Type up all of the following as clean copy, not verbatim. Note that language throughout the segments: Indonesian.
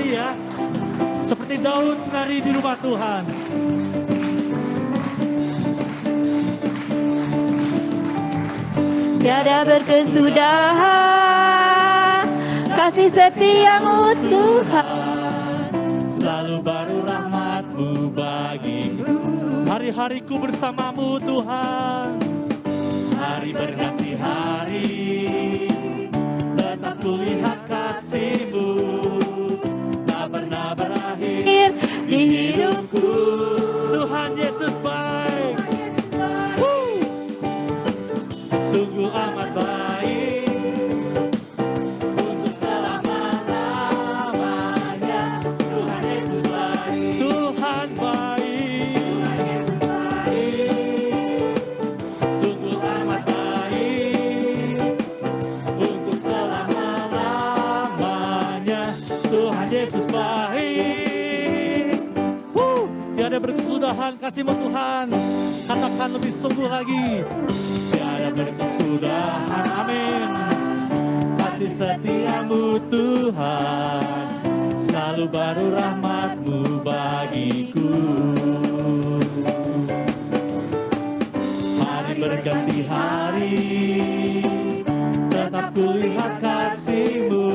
menari ya. Seperti Daud menari di rumah Tuhan. Tiada berkesudahan kasih setiamu Tuhan, selalu baru rahmat-Mu bagiku. Hari-hariku bersamamu Tuhan, hari berganti hari, tetap kulihat kasih-Mu, tak pernah berakhir di hidupku. Tuhan Yesus baik, sungguh amat baik, untuk selama-lamanya. Tuhan Yesus baik, Tuhan baik, Tuhan Yesus baik, sungguh amat baik, untuk selama-lamanya. Tuhan Yesus baik. Tiada berkesudahan kasih-Mu Tuhan. Katakan lebih sungguh lagi. Tiada berkesudahan, amin, kasih setiamu Tuhan, selalu baru rahmat-Mu bagiku. Hari berganti hari, tetap kulihat kasih-Mu,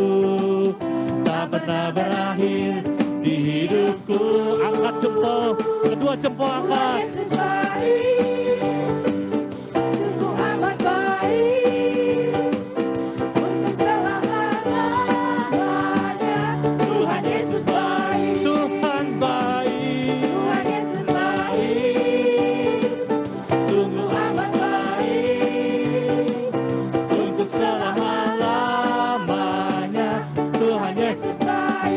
tak pernah berakhir di hidupku. Angkat jempol, kedua jempol angkat.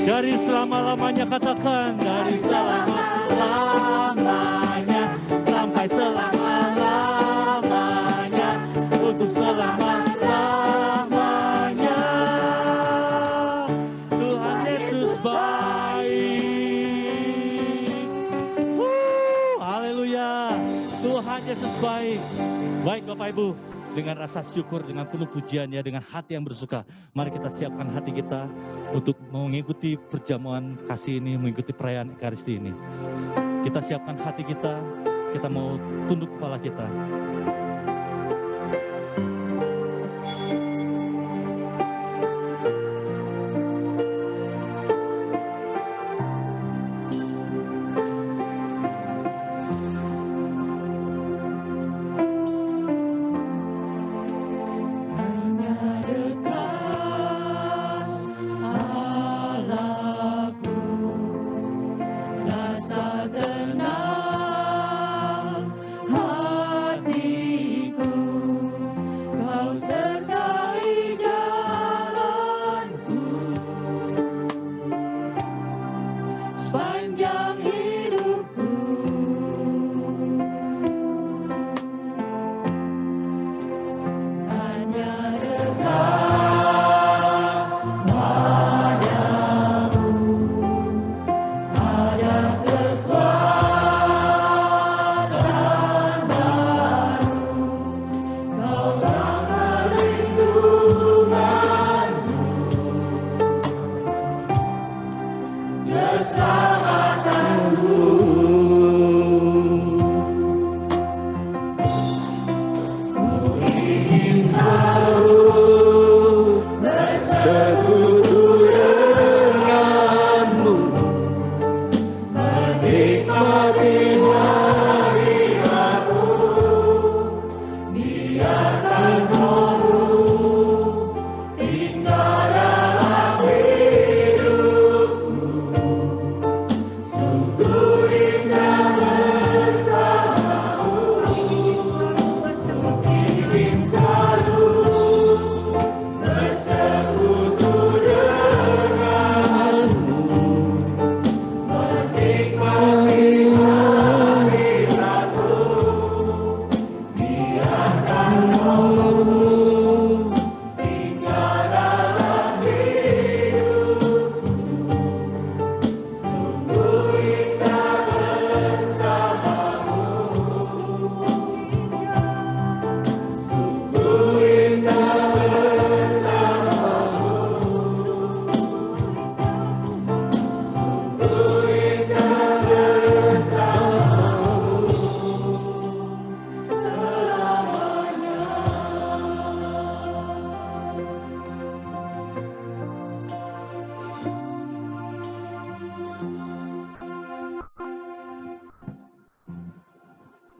Dari selama-lamanya, katakan dari selama-lamanya sampai selama-lamanya, untuk selama-lamanya. Tuhan Yesus baik. Haleluya. Tuhan Yesus baik. Baik Bapak Ibu, dengan rasa syukur, dengan penuh pujian ya, dengan hati yang bersuka, mari kita siapkan hati kita untuk mengikuti perjamuan kasih ini, mengikuti perayaan Ekaristi ini. Kita siapkan hati kita mau tunduk kepala kita.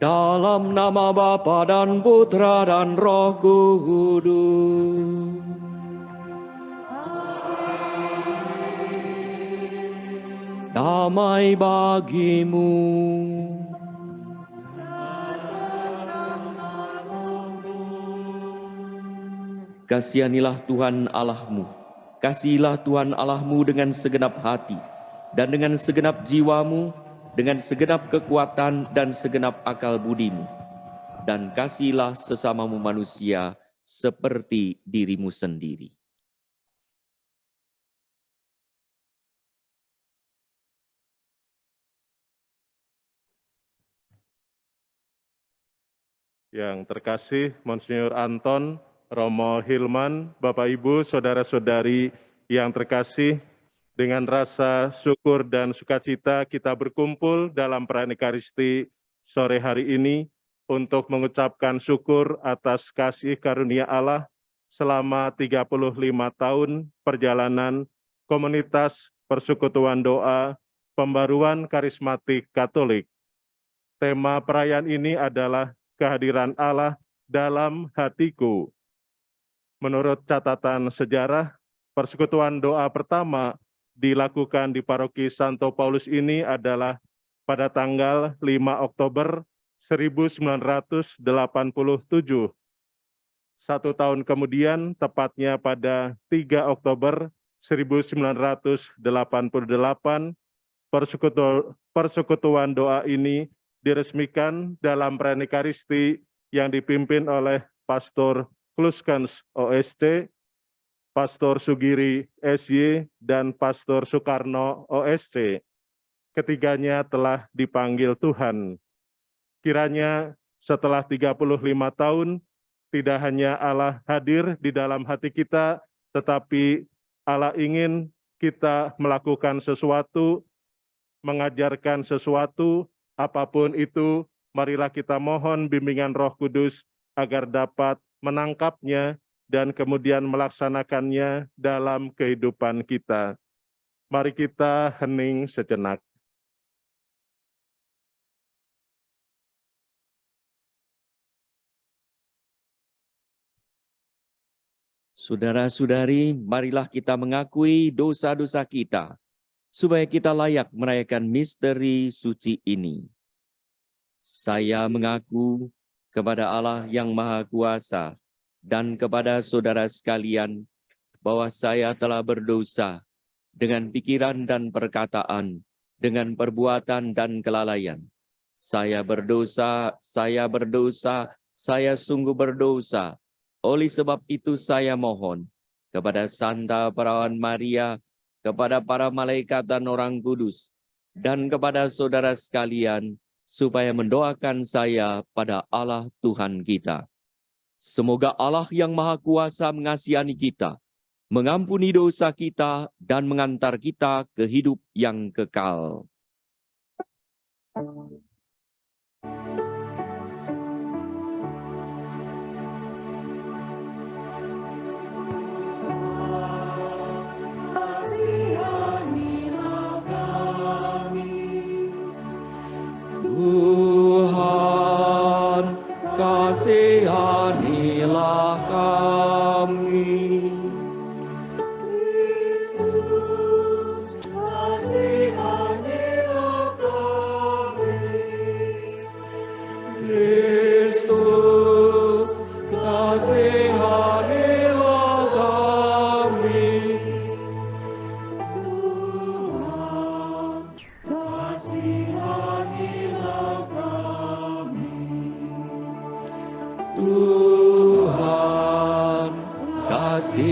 Dalam nama Bapa dan Putra dan Roh Kudus. Damai bagimu. Kasihanilah Tuhan Allahmu. Kasihilah Tuhan Allahmu dengan segenap hati dan dengan segenap jiwamu, dengan segenap kekuatan dan segenap akal budimu. Dan kasihilah sesamamu manusia seperti dirimu sendiri. Yang terkasih Monsinyur Anton, Romo Hilman, Bapak Ibu, Saudara-saudari yang terkasih, dengan rasa syukur dan sukacita kita berkumpul dalam perayaan Ekaristi sore hari ini untuk mengucapkan syukur atas kasih karunia Allah selama 35 tahun perjalanan komunitas persekutuan doa pembaruan karismatik Katolik. Tema perayaan ini adalah kehadiran Allah dalam hatiku. Menurut catatan sejarah, persekutuan doa pertama dilakukan di paroki Santo Paulus ini adalah pada tanggal 5 Oktober 1987. 1 tahun kemudian, tepatnya pada 3 Oktober 1988, persekutuan doa ini diresmikan dalam perayaan Ekaristi yang dipimpin oleh Pastor Kluskens OSC, Pastor Sugiri SY, dan Pastor Soekarno OSC. Ketiganya telah dipanggil Tuhan. Kiranya setelah 35 tahun, tidak hanya Allah hadir di dalam hati kita, tetapi Allah ingin kita melakukan sesuatu, mengajarkan sesuatu, apapun itu, marilah kita mohon bimbingan Roh Kudus agar dapat menangkapnya dan kemudian melaksanakannya dalam kehidupan kita. Mari kita hening sejenak. Saudara-saudari, marilah kita mengakui dosa-dosa kita, supaya kita layak merayakan misteri suci ini. Saya mengaku kepada Allah yang Maha Kuasa dan kepada saudara sekalian bahwa saya telah berdosa dengan pikiran dan perkataan, dengan perbuatan dan kelalaian. Saya berdosa, saya sungguh berdosa. Oleh sebab itu saya mohon kepada Santa Perawan Maria, kepada para malaikat dan orang kudus, dan kepada saudara sekalian, supaya mendoakan saya pada Allah Tuhan kita. Semoga Allah yang Maha Kuasa mengasihani kita, mengampuni dosa kita, dan mengantar kita ke hidup yang kekal. Tuhan, kasihanilah kami. Kristus, kasihanilah kami. Kristus, kasihanilah kami. Tuhan, kasihanilah kami. Tuhan, kasihanilah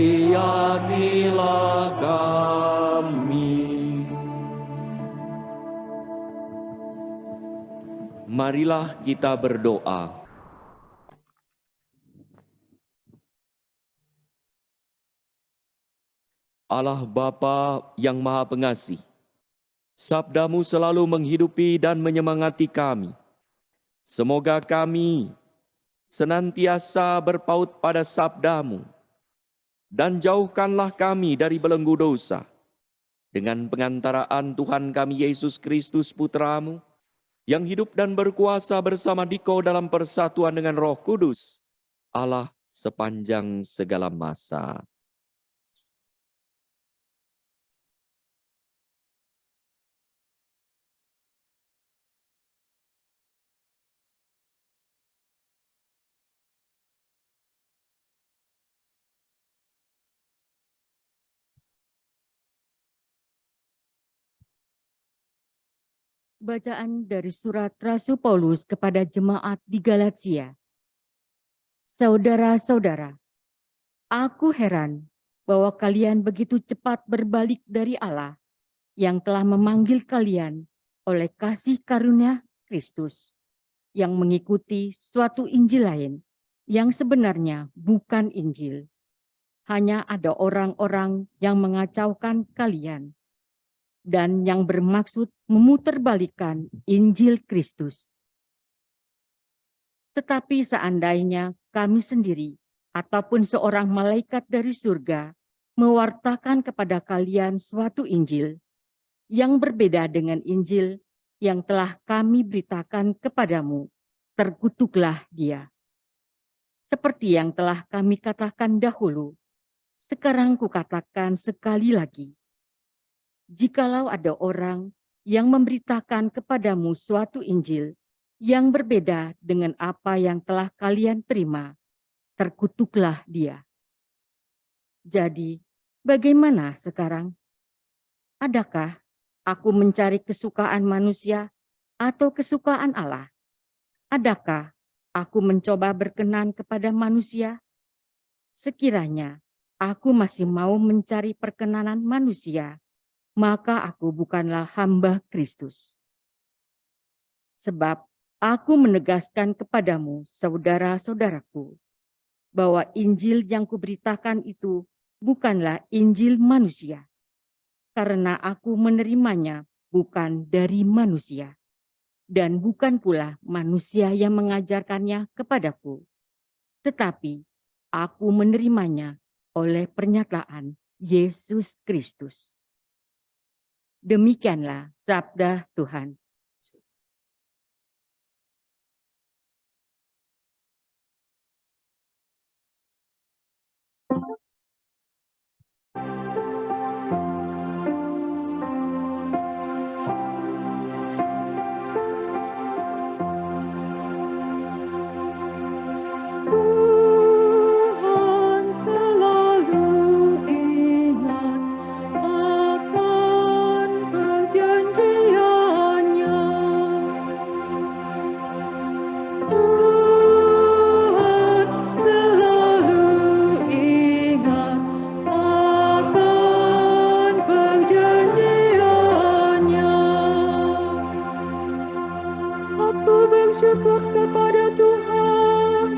kami. Marilah kita berdoa. Allah Bapa yang Maha Pengasih, sabda-Mu selalu menghidupi dan menyemangati kami. Semoga kami senantiasa berpaut pada sabda-Mu, dan jauhkanlah kami dari belenggu dosa. Dengan pengantaraan Tuhan kami Yesus Kristus Putra-Mu, yang hidup dan berkuasa bersama Dikau dalam persatuan dengan Roh Kudus, Allah sepanjang segala masa. Bacaan dari surat Rasul Paulus kepada jemaat di Galatia. Saudara-saudara, aku heran bahwa kalian begitu cepat berbalik dari Allah yang telah memanggil kalian oleh kasih karunia Kristus, yang mengikuti suatu Injil lain yang sebenarnya bukan Injil. Hanya ada orang-orang yang mengacaukan kalian dan yang bermaksud memutarbalikkan Injil Kristus. Tetapi seandainya kami sendiri ataupun seorang malaikat dari surga mewartakan kepada kalian suatu Injil yang berbeda dengan Injil yang telah kami beritakan kepadamu, terkutuklah dia. Seperti yang telah kami katakan dahulu, sekarang kukatakan sekali lagi. Jikalau ada orang yang memberitakan kepadamu suatu Injil yang berbeda dengan apa yang telah kalian terima, terkutuklah dia. Jadi, bagaimana sekarang? Adakah aku mencari kesukaan manusia atau kesukaan Allah? Adakah aku mencoba berkenan kepada manusia? Sekiranya aku masih mau mencari perkenanan manusia, maka aku bukanlah hamba Kristus. Sebab aku menegaskan kepadamu, saudara-saudaraku, bahwa Injil yang kuberitakan itu bukanlah Injil manusia, karena aku menerimanya bukan dari manusia, dan bukan pula manusia yang mengajarkannya kepadaku, tetapi aku menerimanya oleh pernyataan Yesus Kristus. Demikianlah sabda Tuhan. Tuhan selalu ingat akan perjanjiannya. Tuhan selalu ingat akan perjanjiannya. Aku bersyukur kepada Tuhan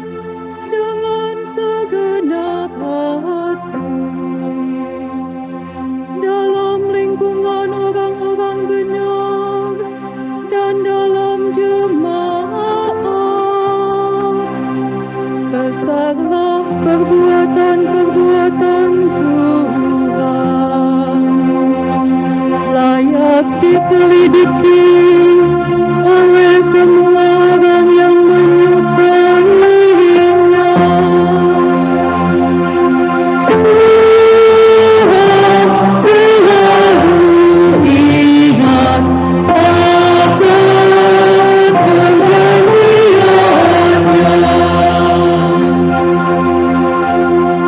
dengan segenap hati. Dalam lingkungan orang-orang benar dan dalam jemaat, besarlah perbuatan-perbuatan Tuhan, layak diselidiki oleh semua orang yang menyukainya. Tuhan selalu ingat akan perjanjiannya.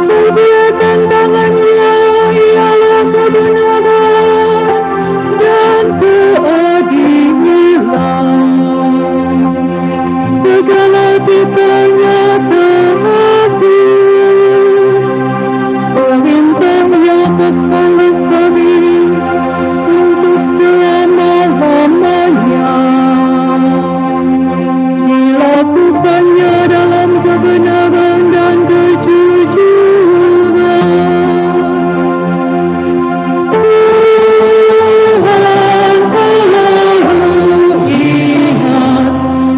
Perbuatan tangannya ialah kebenaran dan keadilan. Segala titanya terakhir, perintahnya kekal lestari untuk selama-lamanya. Dilakukannya dalam kebenaran dan kejujuran. Tuhan selalu ingat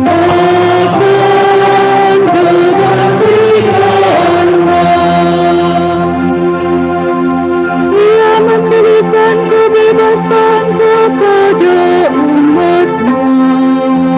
akan perjanjiannya. Dia memberikan kebebasan kepada umatnya.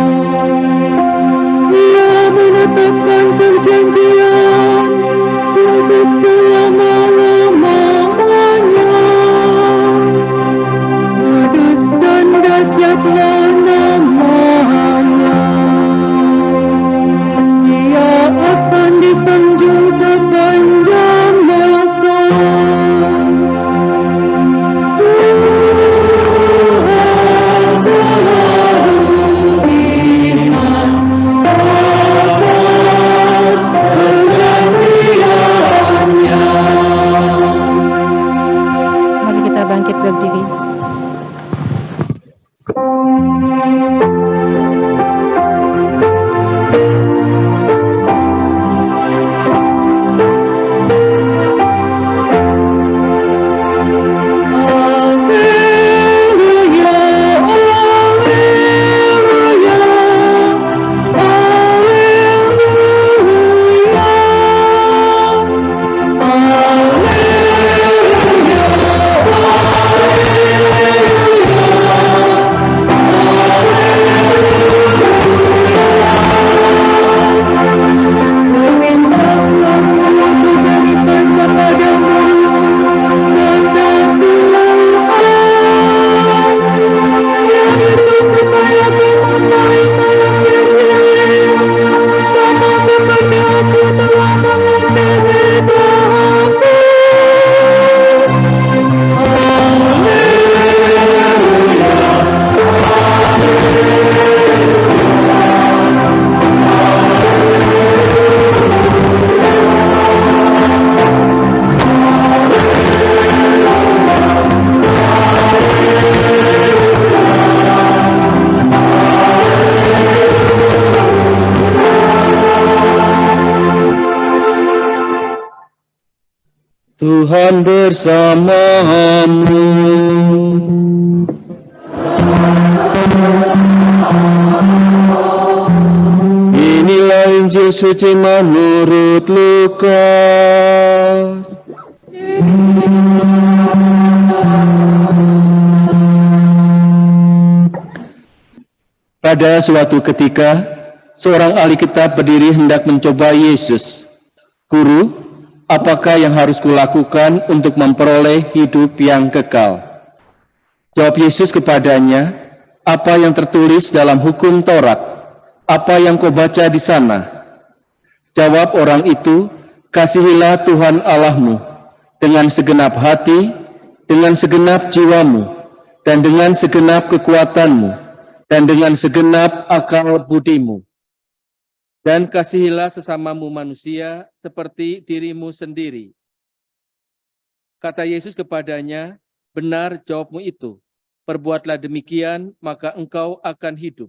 Tuhan bersamamu. Inilah Injil suci menurut Lukas. Pada suatu ketika, seorang ahli kitab berdiri hendak mencoba Yesus. Guru, apakah yang harus kulakukan untuk memperoleh hidup yang kekal? Jawab Yesus kepadanya, apa yang tertulis dalam hukum Taurat? Apa yang kau baca di sana? Jawab orang itu, kasihilah Tuhan Allahmu dengan segenap hati, dengan segenap jiwamu, dan dengan segenap kekuatanmu, dan dengan segenap akal budimu. Dan kasihilah sesamamu manusia seperti dirimu sendiri. Kata Yesus kepadanya, benar jawabmu itu, perbuatlah demikian, maka engkau akan hidup.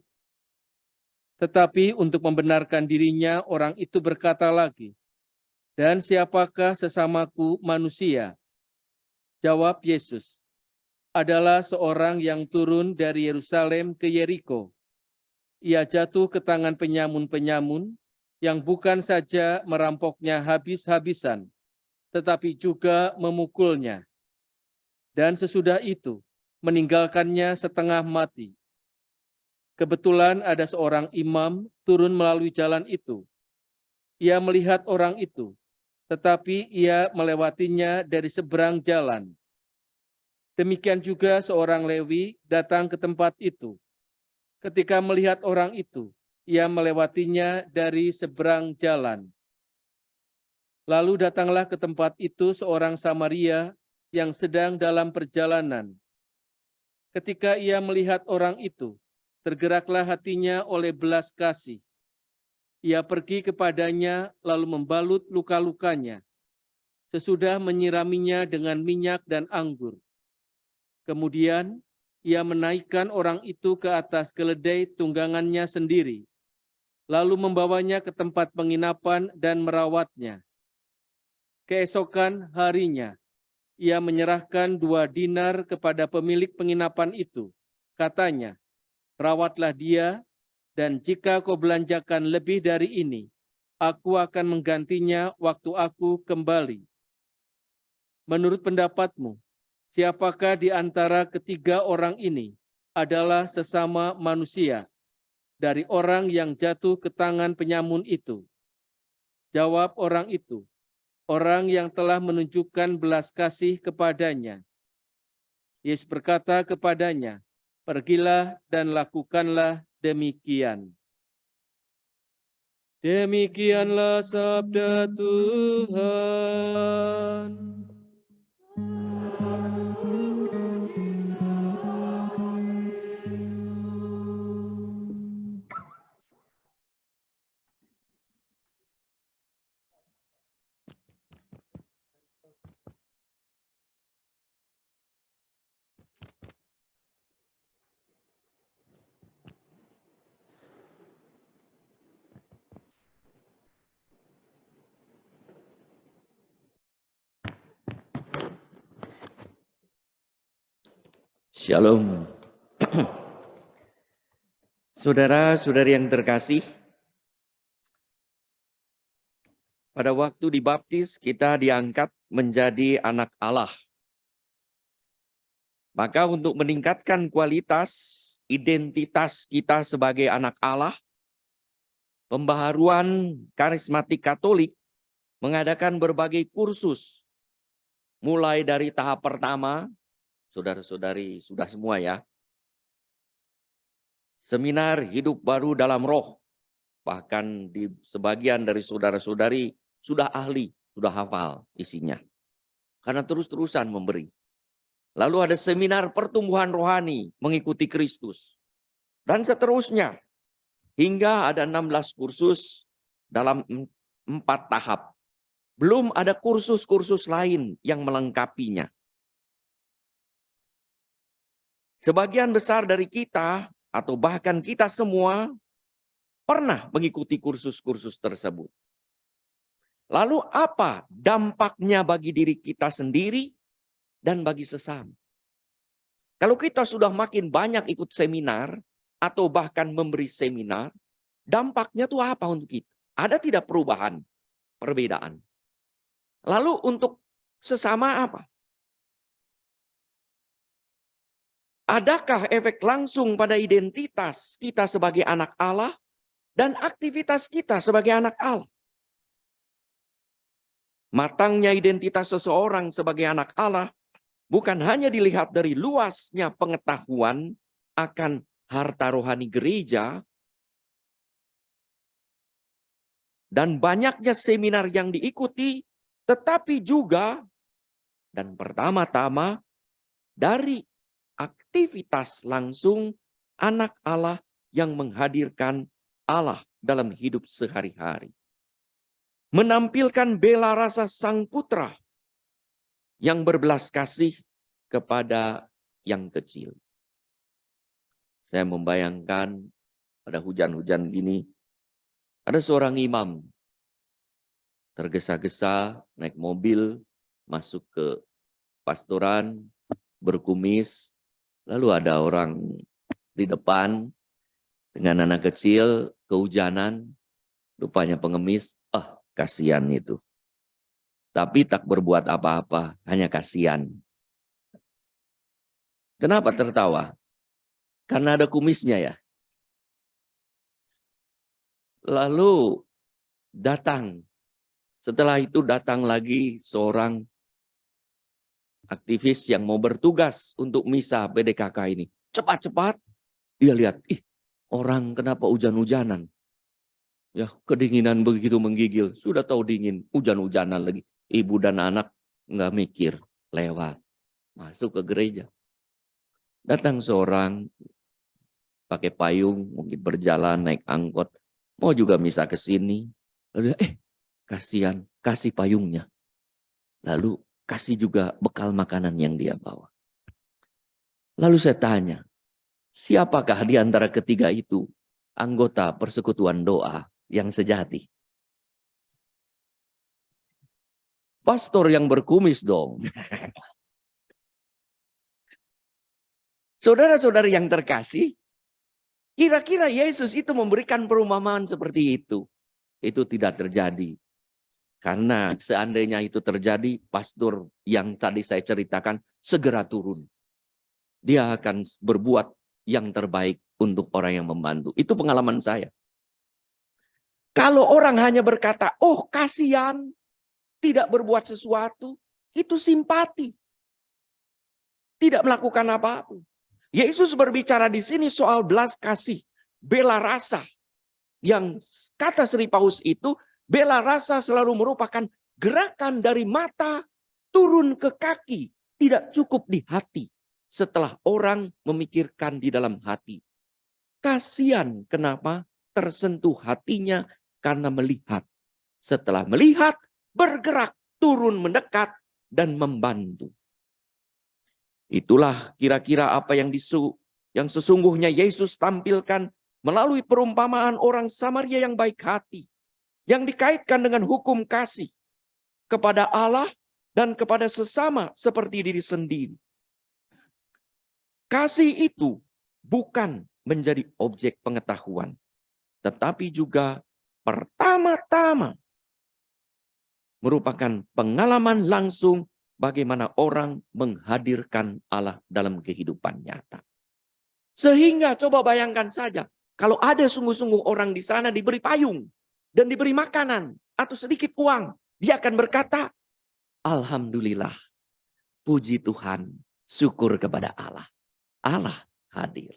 Tetapi untuk membenarkan dirinya, orang itu berkata lagi, dan siapakah sesamaku manusia? Jawab Yesus, adalah seorang yang turun dari Yerusalem ke Yeriko. Ia jatuh ke tangan penyamun-penyamun yang bukan saja merampoknya habis-habisan, tetapi juga memukulnya. Dan sesudah itu, meninggalkannya setengah mati. Kebetulan ada seorang imam turun melalui jalan itu. Ia melihat orang itu, tetapi ia melewatinya dari seberang jalan. Demikian juga seorang Lewi datang ke tempat itu. Ketika melihat orang itu, ia melewatinya dari seberang jalan. Lalu datanglah ke tempat itu seorang Samaria yang sedang dalam perjalanan. Ketika ia melihat orang itu, tergeraklah hatinya oleh belas kasih. Ia pergi kepadanya lalu membalut luka-lukanya. Sesudah menyiraminya dengan minyak dan anggur. Kemudian ia menaikkan orang itu ke atas keledai tunggangannya sendiri, lalu membawanya ke tempat penginapan dan merawatnya. Keesokan harinya, ia menyerahkan 2 dinar kepada pemilik penginapan itu. Katanya, rawatlah dia, dan jika kau belanjakan lebih dari ini, aku akan menggantinya waktu aku kembali. Menurut pendapatmu, siapakah di antara ketiga orang ini adalah sesama manusia dari orang yang jatuh ke tangan penyamun itu? Jawab orang itu, orang yang telah menunjukkan belas kasih kepadanya. Yesus berkata kepadanya, pergilah dan lakukanlah demikian. Demikianlah sabda Tuhan. Shalom. Saudara-saudari yang terkasih, pada waktu dibaptis kita diangkat menjadi anak Allah. Maka untuk meningkatkan kualitas identitas kita sebagai anak Allah, pembaharuan karismatik Katolik mengadakan berbagai kursus. Mulai dari tahap pertama, saudara-saudari sudah semua ya. Seminar hidup baru dalam roh. Bahkan di sebagian dari saudara-saudari sudah ahli, sudah hafal isinya. Karena terus-terusan memberi. Lalu ada seminar pertumbuhan rohani mengikuti Kristus. Dan seterusnya. Hingga ada 16 kursus dalam 4 tahap. Belum ada kursus-kursus lain yang melengkapinya. Sebagian besar dari kita, atau bahkan kita semua, pernah mengikuti kursus-kursus tersebut. Lalu apa dampaknya bagi diri kita sendiri dan bagi sesama? Kalau kita sudah makin banyak ikut seminar atau bahkan memberi seminar, dampaknya itu apa untuk kita? Ada tidak perubahan, perbedaan? Lalu untuk sesama apa? Adakah efek langsung pada identitas kita sebagai anak Allah dan aktivitas kita sebagai anak Allah? Matangnya identitas seseorang sebagai anak Allah bukan hanya dilihat dari luasnya pengetahuan akan harta rohani gereja dan banyaknya seminar yang diikuti, tetapi juga dan pertama-tama dari aktivitas langsung anak Allah yang menghadirkan Allah dalam hidup sehari-hari. Menampilkan bela rasa sang putra yang berbelas kasih kepada yang kecil. Saya membayangkan pada hujan-hujan gini, ada seorang imam tergesa-gesa naik mobil, masuk ke pastoran, berkumis, lalu ada orang di depan dengan anak kecil, kehujanan, rupanya pengemis, kasihan itu. Tapi tak berbuat apa-apa, hanya kasihan. Kenapa tertawa? Karena ada kumisnya ya. Lalu datang. Setelah itu datang lagi seorang aktivis yang mau bertugas untuk misa PDKK ini. Cepat-cepat dia lihat, orang kenapa hujan-hujanan? Ya, kedinginan begitu menggigil. Sudah tahu dingin, hujan-hujanan lagi. Ibu dan anak nggak mikir, lewat. Masuk ke gereja. Datang seorang pakai payung, mungkin berjalan, naik angkot. Mau juga misa ke sini. Lalu kasihan, kasih payungnya. Lalu kasih juga bekal makanan yang dia bawa. Lalu saya tanya, siapakah di antara ketiga itu anggota persekutuan doa yang sejati? Pastor yang berkumis dong. Saudara-saudari yang terkasih, kira-kira Yesus itu memberikan perumpamaan seperti itu? Itu tidak terjadi. Karena seandainya itu terjadi, pastor yang tadi saya ceritakan segera turun. Dia akan berbuat yang terbaik untuk orang yang membantu. Itu pengalaman saya. Kalau orang hanya berkata, kasihan, tidak berbuat sesuatu, itu simpati. Tidak melakukan apa-apa. Yesus berbicara di sini soal belas kasih, bela rasa. Yang kata Sri Paus itu, bela rasa selalu merupakan gerakan dari mata turun ke kaki, tidak cukup di hati. Setelah orang memikirkan di dalam hati. Kasihan kenapa tersentuh hatinya karena melihat. Setelah melihat, bergerak, turun mendekat, dan membantu. Itulah kira-kira apa yang sesungguhnya Yesus tampilkan melalui perumpamaan orang Samaria yang baik hati. Yang dikaitkan dengan hukum kasih kepada Allah dan kepada sesama seperti diri sendiri. Kasih itu bukan menjadi objek pengetahuan, tetapi juga pertama-tama merupakan pengalaman langsung bagaimana orang menghadirkan Allah dalam kehidupan nyata. Sehingga coba bayangkan saja, kalau ada sungguh-sungguh orang di sana diberi payung dan diberi makanan atau sedikit uang, dia akan berkata, Alhamdulillah, puji Tuhan, syukur kepada Allah. Allah hadir.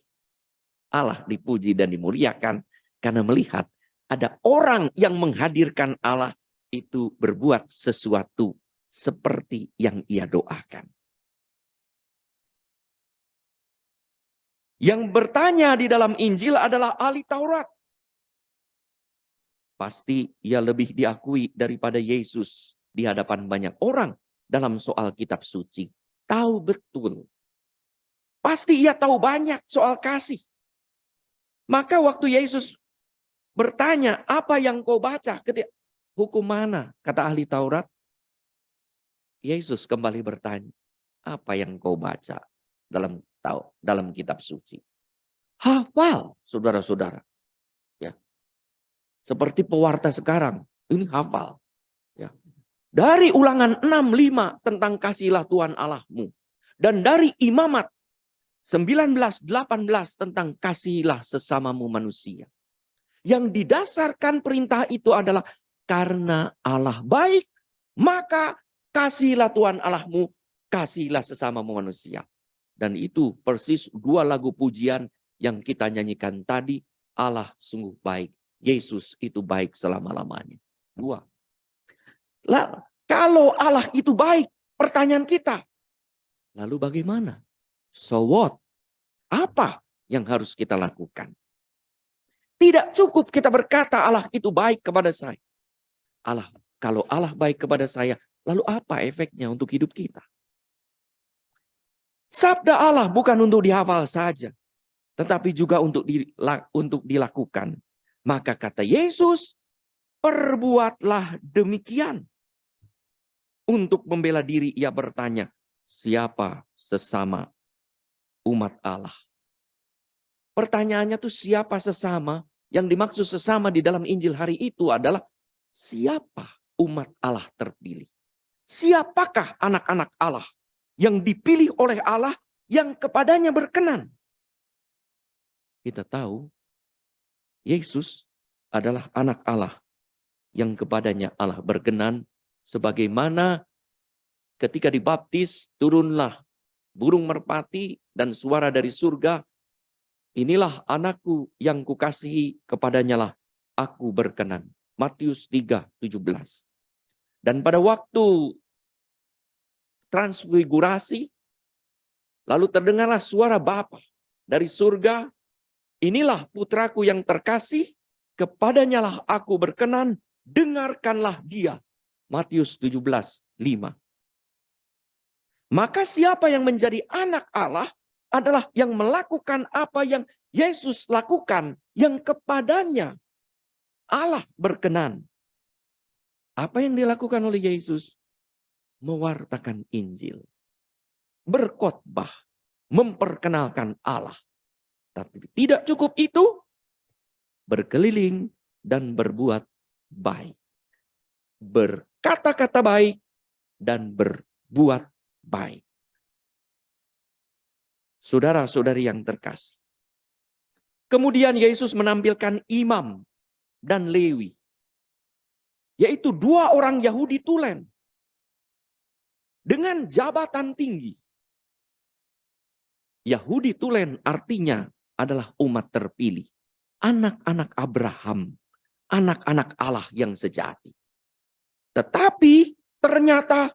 Allah dipuji dan dimuliakan karena melihat ada orang yang menghadirkan Allah itu berbuat sesuatu seperti yang ia doakan. Yang bertanya di dalam Injil adalah ahli Taurat. Pasti ia lebih diakui daripada Yesus di hadapan banyak orang dalam soal kitab suci. Tahu betul. Pasti ia tahu banyak soal kasih. Maka waktu Yesus bertanya, apa yang kau baca? hukum mana? Kata ahli Taurat. Yesus kembali bertanya, apa yang kau baca dalam kitab suci? Hafal, saudara-saudara. Ya. Seperti pewarta sekarang, ini hafal. Ya. Dari Ulangan 6:5 tentang kasihilah Tuhan Allahmu. Dan dari Imamat 19:18 tentang kasihilah sesamamu manusia. Yang didasarkan perintah itu adalah karena Allah baik, maka kasihilah Tuhan Allahmu, kasihilah sesamamu manusia. Dan itu persis dua lagu pujian yang kita nyanyikan tadi. Allah sungguh baik, Yesus itu baik selama-lamanya. Dua. Lah, kalau Allah itu baik, pertanyaan kita, lalu bagaimana? So what? Apa yang harus kita lakukan? Tidak cukup kita berkata Allah itu baik kepada saya. Kalau Allah baik kepada saya, lalu apa efeknya untuk hidup kita? Sabda Allah bukan untuk dihafal saja, tetapi juga untuk dilakukan. Maka kata Yesus, perbuatlah demikian. Untuk membela diri ia bertanya, siapa sesama umat Allah? Pertanyaannya tuh siapa sesama? Yang dimaksud sesama di dalam Injil hari itu adalah siapa umat Allah terpilih? Siapakah anak-anak Allah yang dipilih oleh Allah yang kepadanya berkenan? Kita tahu Yesus adalah anak Allah yang kepadanya Allah berkenan, sebagaimana ketika dibaptis turunlah burung merpati dan suara dari surga, inilah anakku yang kukasihi, kepadanya lah aku berkenan. Matius 3:17. Dan pada waktu transfigurasi, lalu terdengarlah suara Bapa dari surga, inilah putraku yang terkasih, kepadanya lah aku berkenan, dengarkanlah dia. Matius 17:5. Maka siapa yang menjadi anak Allah adalah yang melakukan apa yang Yesus lakukan, yang kepadanya Allah berkenan. Apa yang dilakukan oleh Yesus? Mewartakan Injil, berkhotbah, memperkenalkan Allah. Tapi tidak cukup itu, berkeliling dan berbuat baik. Berkata-kata baik dan berbuat baik. Saudara-saudari yang terkasih. Kemudian Yesus menampilkan Imam dan Lewi, yaitu dua orang Yahudi tulen dengan jabatan tinggi. Yahudi tulen artinya adalah umat terpilih, anak-anak Abraham, anak-anak Allah yang sejati. Tetapi ternyata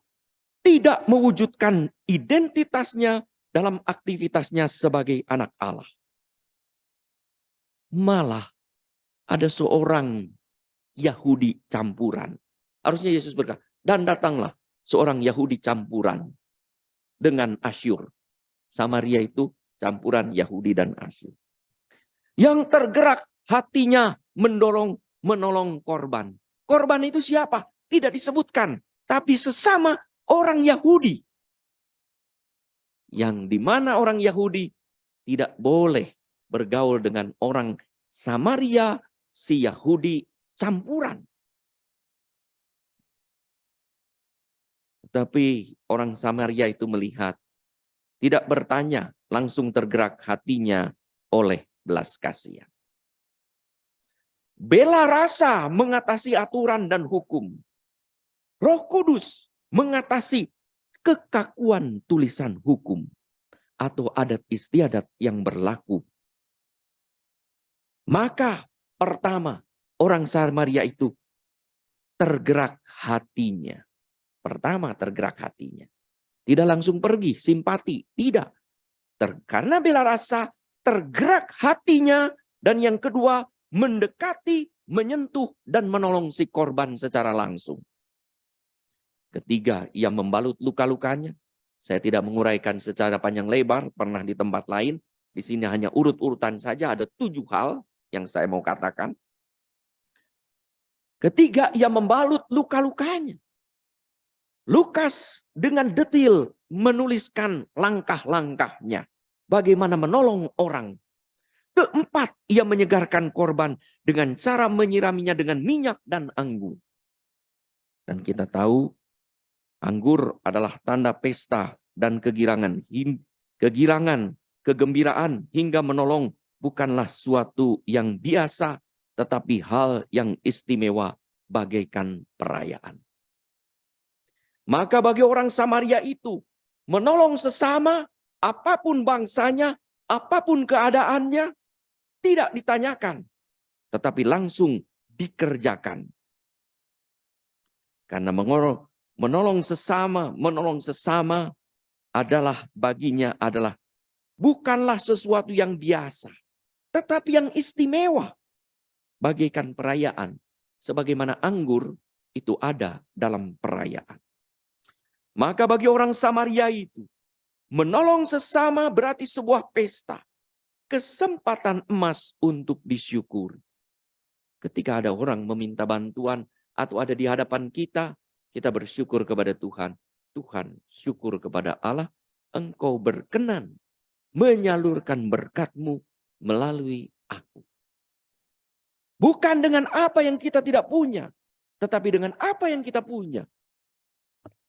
tidak mewujudkan identitasnya dalam aktivitasnya sebagai anak Allah. Malah ada seorang Yahudi campuran. Harusnya Yesus berkata, dan datanglah seorang Yahudi campuran dengan Asyur. Samaria itu campuran Yahudi dan Asyur. Yang tergerak hatinya menolong korban. Korban itu siapa? Tidak disebutkan. Tapi sesama orang Yahudi. Yang dimana orang Yahudi tidak boleh bergaul dengan orang Samaria, si Yahudi campuran. Tapi orang Samaria itu melihat, tidak bertanya, langsung tergerak hatinya oleh belas kasihan. Bela rasa mengatasi aturan dan hukum. Roh Kudus mengatasi kekakuan tulisan hukum atau adat istiadat yang berlaku. Maka pertama, orang Samaria itu tergerak hatinya. Pertama tergerak hatinya. Tidak langsung pergi, simpati. Tidak. Karena bela rasa, tergerak hatinya. Dan yang kedua, mendekati, menyentuh, dan menolong si korban secara langsung. Ketiga, ia membalut luka-lukanya. Saya tidak menguraikan secara panjang lebar, pernah di tempat lain. Di sini hanya urut-urutan saja, ada 7 hal yang saya mau katakan. Ketiga, ia membalut luka-lukanya. Lukas dengan detail menuliskan langkah-langkahnya. Bagaimana menolong orang. Keempat, ia menyegarkan korban dengan cara menyiraminya dengan minyak dan anggur. Dan kita tahu, anggur adalah tanda pesta dan kegirangan. Kegirangan, kegembiraan hingga menolong bukanlah suatu yang biasa, tetapi hal yang istimewa bagaikan perayaan. Maka bagi orang Samaria itu, menolong sesama, apapun bangsanya, apapun keadaannya, tidak ditanyakan, tetapi langsung dikerjakan. Karena menolong sesama adalah baginya adalah bukanlah sesuatu yang biasa, tetapi yang istimewa. Bagaikan perayaan, sebagaimana anggur itu ada dalam perayaan. Maka bagi orang Samaria itu, menolong sesama berarti sebuah pesta. Kesempatan emas untuk disyukuri. Ketika ada orang meminta bantuan atau ada di hadapan kita, kita bersyukur kepada Tuhan. Tuhan, syukur kepada Allah, Engkau berkenan menyalurkan berkat-Mu melalui aku. Bukan dengan apa yang kita tidak punya, tetapi dengan apa yang kita punya.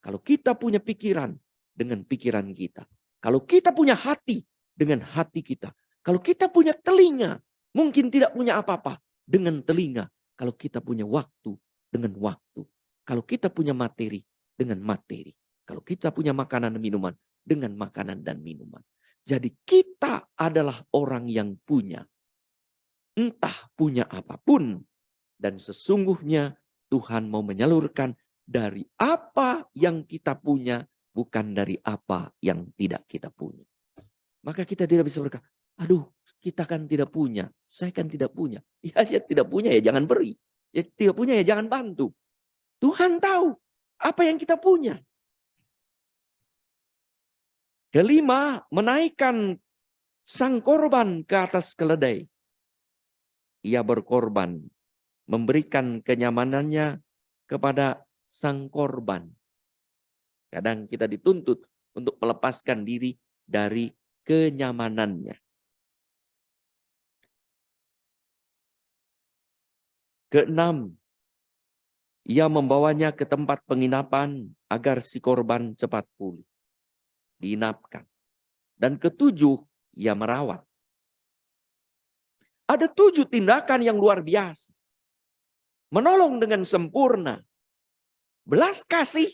Kalau kita punya pikiran, dengan pikiran kita. Kalau kita punya hati, dengan hati kita. Kalau kita punya telinga, mungkin tidak punya apa-apa, dengan telinga. Kalau kita punya waktu, dengan waktu. Kalau kita punya materi, dengan materi. Kalau kita punya makanan dan minuman, dengan makanan dan minuman. Jadi kita adalah orang yang punya. Entah punya apapun. Dan sesungguhnya Tuhan mau menyalurkan dari apa yang kita punya, bukan dari apa yang tidak kita punya. Maka kita tidak bisa berkata, aduh kita kan tidak punya, saya kan tidak punya. Ya tidak punya ya jangan beri. Ya tidak punya ya jangan bantu. Tuhan tahu apa yang kita punya. Kelima, menaikkan sang korban ke atas keledai. Ia berkorban, memberikan kenyamanannya kepada sang korban. Kadang kita dituntut untuk melepaskan diri dari kenyamanannya. Keenam, ia membawanya ke tempat penginapan agar si korban cepat pulih. Diinapkan. Dan ketujuh, ia merawat. Ada 7 tindakan yang luar biasa. Menolong dengan sempurna. Belas kasih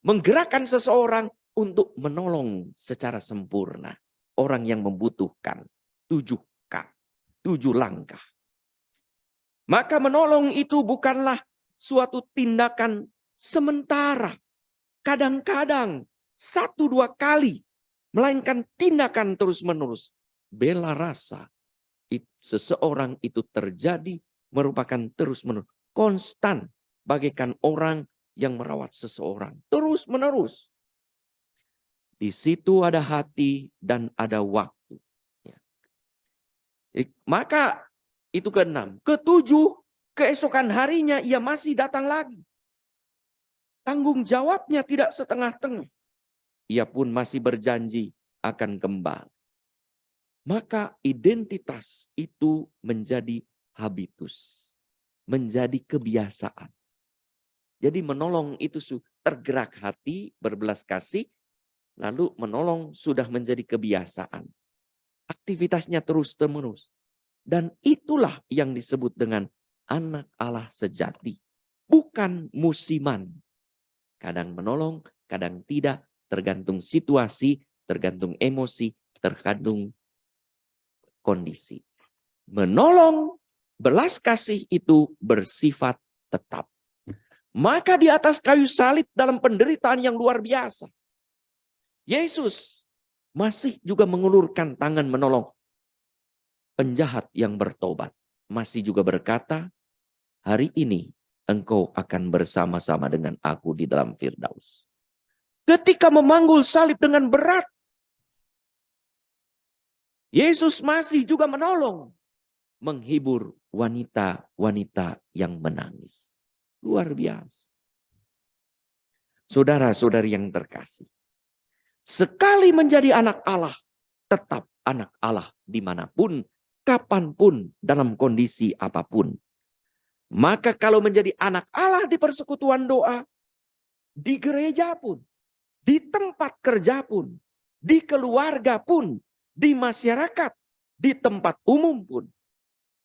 menggerakkan seseorang untuk menolong secara sempurna. Orang yang membutuhkan 7K, 7 langkah. Maka menolong itu bukanlah suatu tindakan sementara. Kadang-kadang 1-2 kali. Melainkan tindakan terus-menerus. Bela rasa. Seseorang itu terjadi merupakan terus-menerus. Konstan. Bagaikan orang yang merawat seseorang. Terus-menerus. Di situ ada hati dan ada waktu. Maka itu ke-6. Ke-7, keesokan harinya ia masih datang lagi. Tanggung jawabnya tidak setengah-tengah. Ia pun masih berjanji akan kembali. Maka identitas itu menjadi habitus. Menjadi kebiasaan. Jadi menolong itu tergerak hati, berbelas kasih. Lalu menolong sudah menjadi kebiasaan. Aktivitasnya terus-menerus. Dan itulah yang disebut dengan anak Allah sejati. Bukan musiman. Kadang menolong, kadang tidak. Tergantung situasi, tergantung emosi, tergantung kondisi. Menolong, belas kasih itu bersifat tetap. Maka di atas kayu salib dalam penderitaan yang luar biasa. Yesus masih juga mengulurkan tangan menolong penjahat yang bertobat. Masih juga berkata, hari ini engkau akan bersama-sama dengan aku di dalam Firdaus. Ketika memanggul salib dengan berat, Yesus masih juga menolong. Menghibur wanita-wanita yang menangis. Luar biasa. Saudara-saudari yang terkasih, sekali menjadi anak Allah, tetap anak Allah dimanapun, kapanpun, dalam kondisi apapun. Maka kalau menjadi anak Allah di persekutuan doa, di gereja pun, di tempat kerja pun, di keluarga pun, di masyarakat, di tempat umum pun,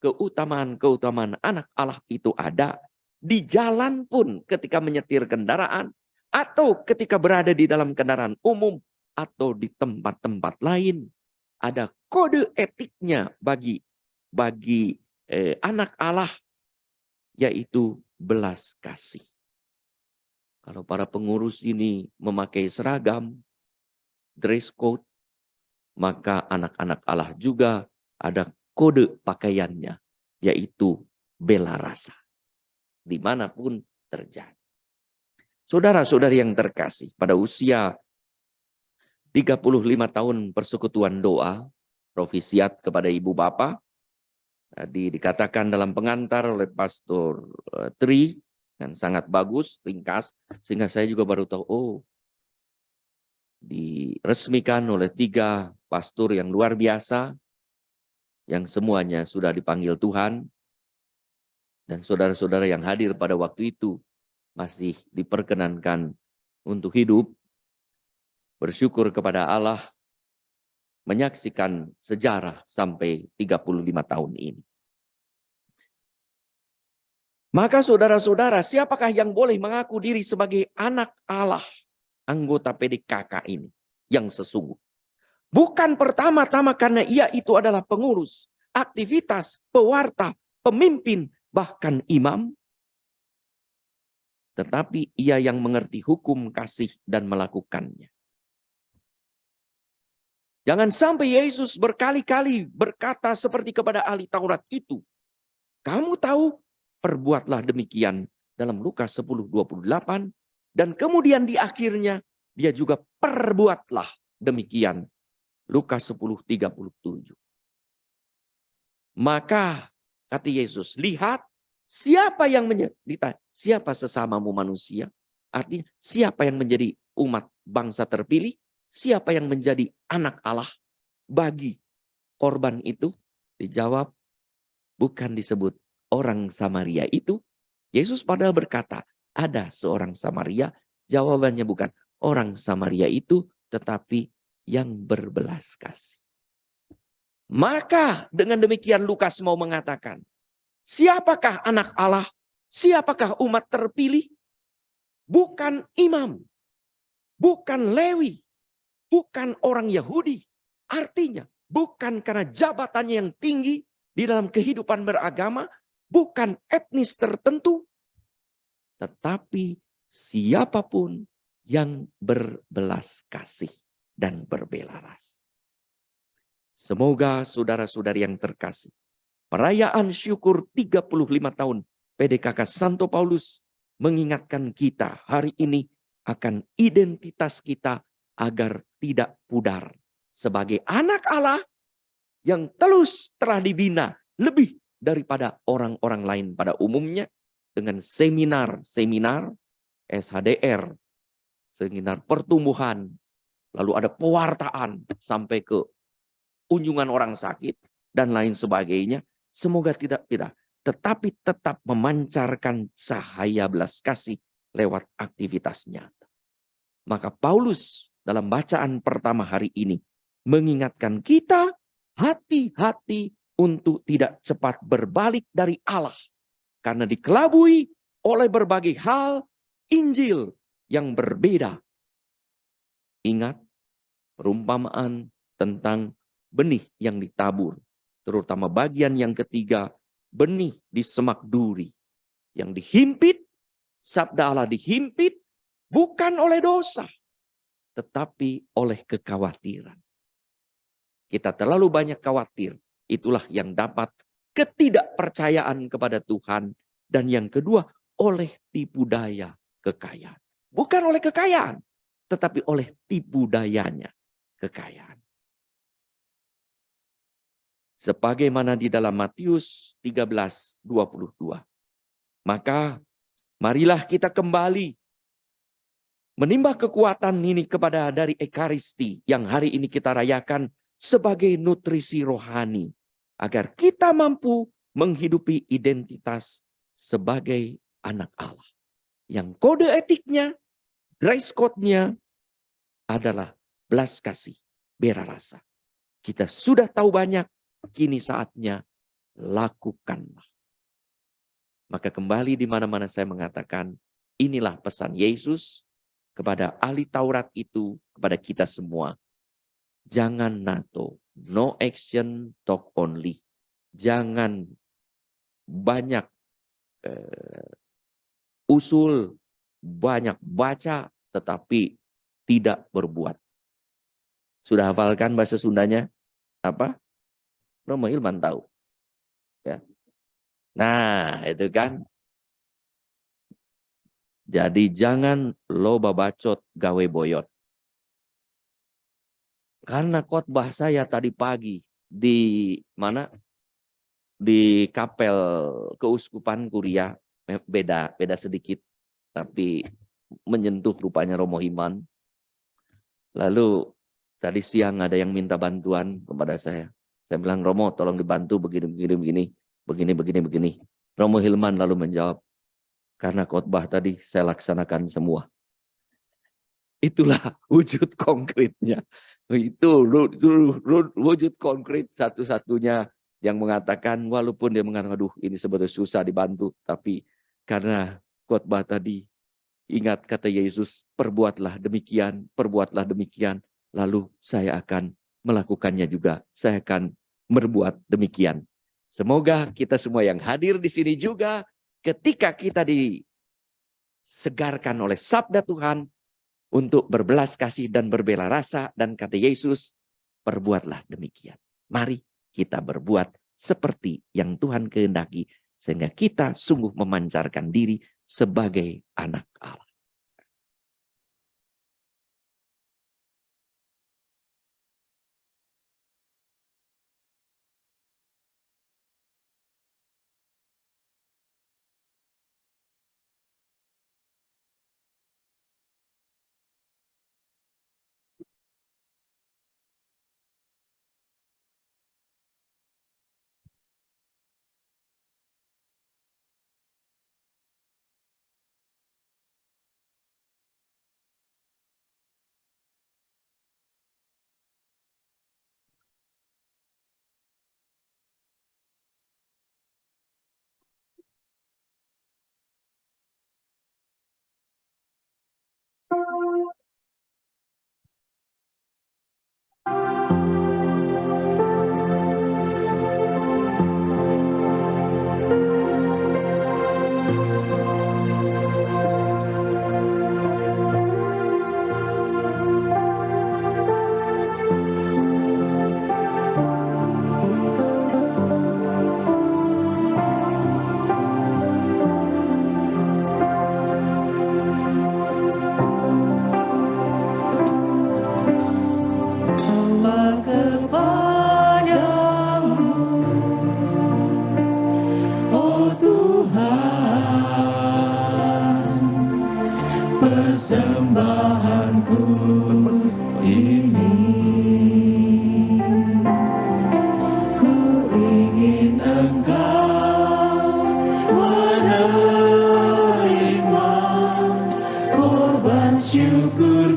keutamaan-keutamaan anak Allah itu ada. Di jalan pun ketika menyetir kendaraan, atau ketika berada di dalam kendaraan umum, atau di tempat-tempat lain. Ada kode etiknya bagi anak Allah, yaitu belas kasih. Kalau para pengurus ini memakai seragam, dress code, maka anak-anak Allah juga ada kode pakaiannya, yaitu bela rasa. Dimanapun terjadi. Saudara-saudari yang terkasih, pada usia 35 tahun persekutuan doa, profisiat kepada ibu bapa, tadi dikatakan dalam pengantar oleh Pastor Tri, dan sangat bagus, ringkas, sehingga saya juga baru tahu, oh, diresmikan oleh 3 pastor yang luar biasa, yang semuanya sudah dipanggil Tuhan, dan saudara-saudara yang hadir pada waktu itu masih diperkenankan untuk hidup. Bersyukur kepada Allah menyaksikan sejarah sampai 35 tahun ini. Maka saudara-saudara, siapakah yang boleh mengaku diri sebagai anak Allah, anggota PDKK ini yang sesungguh? Bukan pertama-tama karena ia itu adalah pengurus, aktivitas, pewarta, pemimpin, bahkan imam. Tetapi ia yang mengerti hukum kasih dan melakukannya. Jangan sampai Yesus berkali-kali berkata seperti kepada ahli Taurat itu, kamu tahu, perbuatlah demikian, dalam Lukas 10:28, dan kemudian di akhirnya dia juga perbuatlah demikian, Lukas 10:37. Maka kata Yesus, lihat siapa yang siapa sesamamu manusia? Artinya siapa yang menjadi umat bangsa terpilih? Siapa yang menjadi anak Allah bagi korban itu? Dijawab, bukan disebut orang Samaria itu. Yesus padahal berkata, ada seorang Samaria. Jawabannya bukan orang Samaria itu, tetapi yang berbelas kasih. Maka dengan demikian Lukas mau mengatakan, siapakah anak Allah? Siapakah umat terpilih? Bukan imam, bukan Lewi, bukan orang Yahudi. Artinya bukan karena jabatannya yang tinggi di dalam kehidupan beragama, bukan etnis tertentu, tetapi siapapun yang berbelas kasih dan berbela rasa. Semoga saudara-saudari yang terkasih, perayaan syukur 35 tahun PDKK Santo Paulus mengingatkan kita hari ini akan identitas kita agar tidak pudar sebagai anak Allah yang telah dibina lebih daripada orang-orang lain pada umumnya dengan seminar-seminar SHDR, seminar pertumbuhan, lalu ada pewartaan sampai ke kunjungan orang sakit dan lain sebagainya. Semoga tidak, tetapi tetap memancarkan cahaya belas kasih lewat aktivitas nyata. Maka Paulus dalam bacaan pertama hari ini mengingatkan kita hati-hati untuk tidak cepat berbalik dari Allah. Karena dikelabui oleh berbagai hal Injil yang berbeda. Ingat perumpamaan tentang benih yang ditabur. Terutama bagian yang ketiga, benih di semak duri. Yang dihimpit, sabda Allah dihimpit bukan oleh dosa, tetapi oleh kekhawatiran. Kita terlalu banyak khawatir. Itulah yang dapat ketidakpercayaan kepada Tuhan. Dan yang kedua, oleh tipu daya kekayaan. Bukan oleh kekayaan, tetapi oleh tipu dayanya kekayaan. Sebagaimana di dalam Matius 13:22. Maka Marilah kita kembali menimba kekuatan ini kepada dari Ekaristi yang hari ini kita rayakan sebagai nutrisi rohani. Agar kita mampu menghidupi identitas sebagai anak Allah. Yang kode etiknya, dress code-nya adalah belas kasih, bela rasa. Kita sudah tahu banyak, kini saatnya lakukanlah. Maka kembali di mana-mana saya mengatakan, inilah pesan Yesus kepada ahli Taurat itu, kepada kita semua. Jangan NATO, no action, talk only. Jangan banyak usul, banyak baca, tetapi tidak berbuat. Sudah hafalkan bahasa Sundanya? Apa? Romo Hilman tahu. Ya. Nah, itu kan. Jadi jangan loba bacot gawe boyot. Karena khotbah saya tadi pagi di mana? Di kapel keuskupan Kuria, beda sedikit, tapi menyentuh rupanya Romo Himan. Lalu tadi siang ada yang minta bantuan kepada saya. Saya bilang, Romo tolong dibantu begini. Romo Hilman lalu menjawab, karena khotbah tadi saya laksanakan semua. Itulah wujud konkretnya. Itu wujud konkret satu-satunya yang mengatakan, walaupun dia mengatakan, aduh ini sebetulnya susah dibantu. Tapi karena khotbah tadi, ingat kata Yesus, perbuatlah demikian. Lalu saya akan melakukannya juga. Saya akan berbuat demikian. Semoga kita semua yang hadir di sini juga, ketika kita disegarkan oleh sabda Tuhan, untuk berbelas kasih dan berbela rasa, dan kata Yesus, perbuatlah demikian. Mari kita berbuat seperti yang Tuhan kehendaki, sehingga kita sungguh memancarkan diri sebagai anak Allah. syukur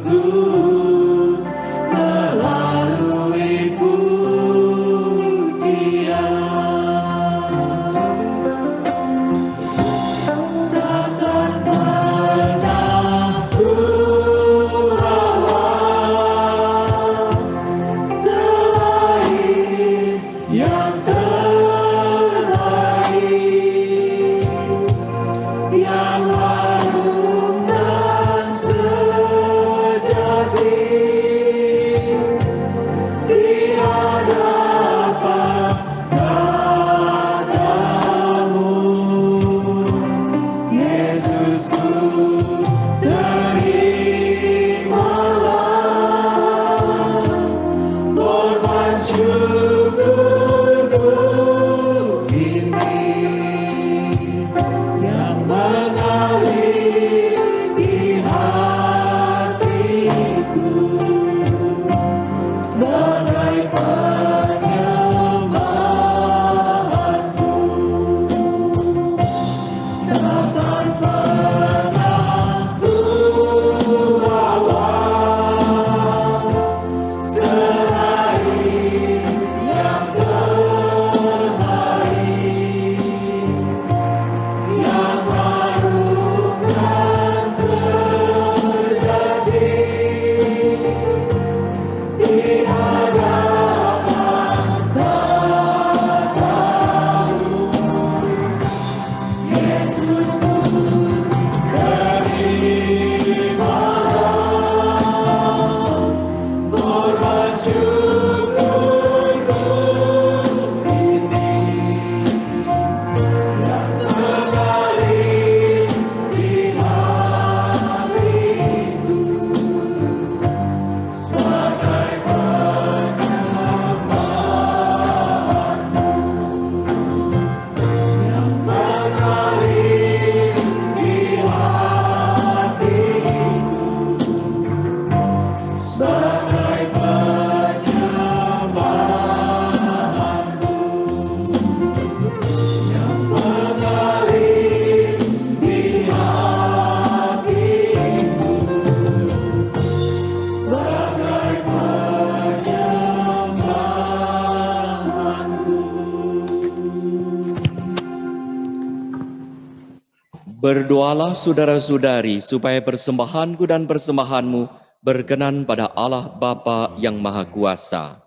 Berdoalah saudara-saudari supaya persembahanku dan persembahanmu berkenan pada Allah Bapa yang Maha Kuasa.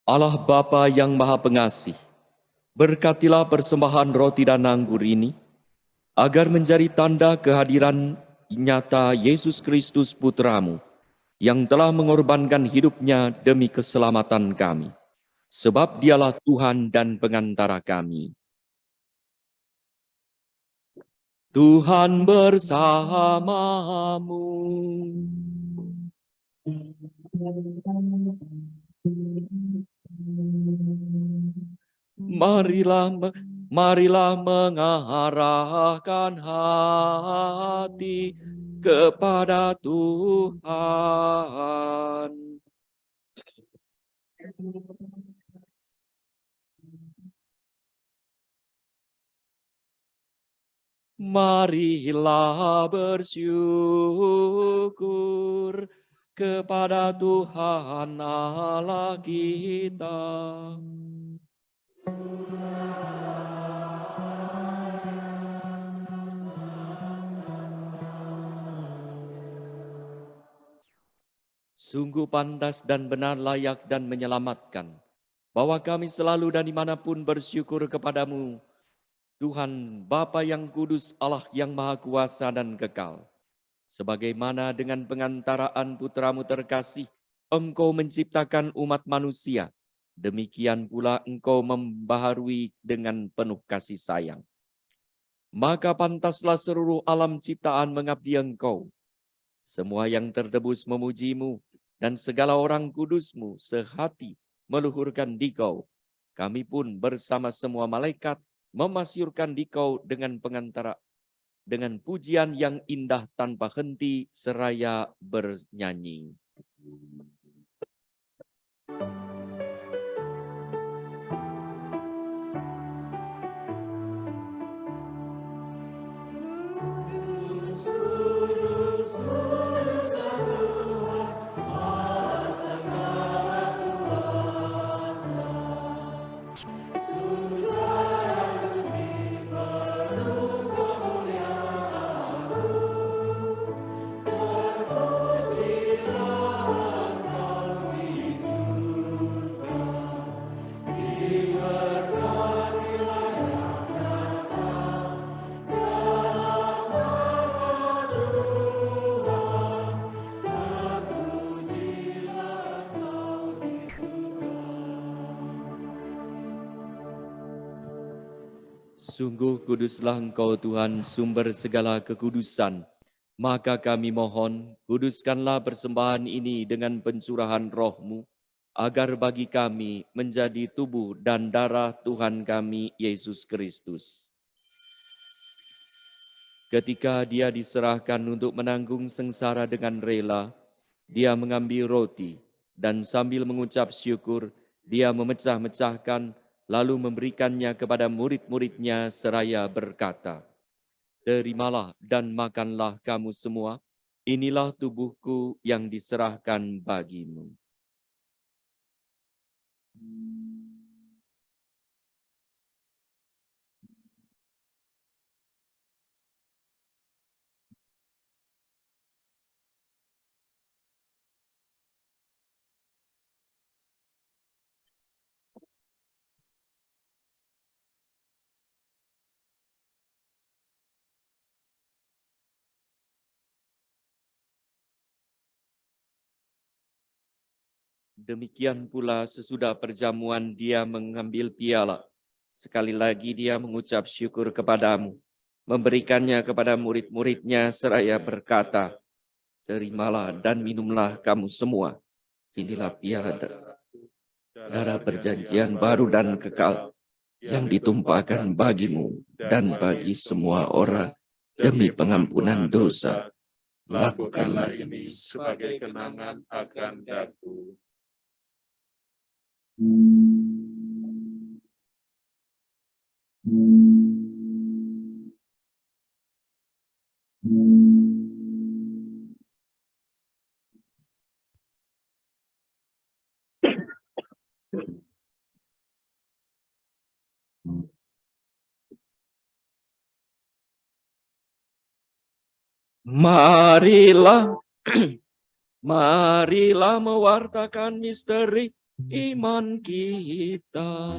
Allah Bapa yang Maha Pengasih, berkatilah persembahan roti dan anggur ini, agar menjadi tanda kehadiran nyata Yesus Kristus Putramu, yang telah mengorbankan hidupnya demi keselamatan kami. Sebab dialah Tuhan dan pengantara kami. Tuhan bersamamu. Marilah mengarahkan hati kepada Tuhan. Marilah bersyukur kepada Tuhan Allah kita. Sungguh pantas dan benar, layak dan menyelamatkan, bahwa kami selalu dan dimanapun bersyukur kepadamu, Tuhan Bapa yang kudus, Allah yang maha kuasa dan kekal. Sebagaimana dengan pengantaraan putramu terkasih, Engkau menciptakan umat manusia, demikian pula Engkau membaharui dengan penuh kasih sayang. Maka pantaslah seluruh alam ciptaan mengabdi Engkau. Semua yang tertebus memujimu, dan segala orang kudusmu sehati meluhurkan Dikau. Kami pun bersama semua malaikat memasyurkan Dikau dengan pujian yang indah tanpa henti seraya bernyanyi. Sungguh kuduslah Engkau Tuhan, sumber segala kekudusan. Maka kami mohon, kuduskanlah persembahan ini dengan pencurahan roh-Mu, agar bagi kami menjadi tubuh dan darah Tuhan kami, Yesus Kristus. Ketika Dia diserahkan untuk menanggung sengsara dengan rela, Dia mengambil roti, dan sambil mengucap syukur, Dia memecah-mecahkan, lalu memberikannya kepada murid-muridnya seraya berkata, "Terimalah dan makanlah kamu semua, inilah tubuhku yang diserahkan bagimu." Demikian pula sesudah perjamuan Dia mengambil piala. Sekali lagi Dia mengucap syukur kepadamu, memberikannya kepada murid-muridnya seraya berkata, "Terimalah dan minumlah kamu semua. Inilah piala darah perjanjian baru dan kekal yang ditumpahkan bagimu dan bagi semua orang demi pengampunan dosa. Lakukanlah ini sebagai kenangan akan daku." Marilah, marilah mewartakan misteri iman kita.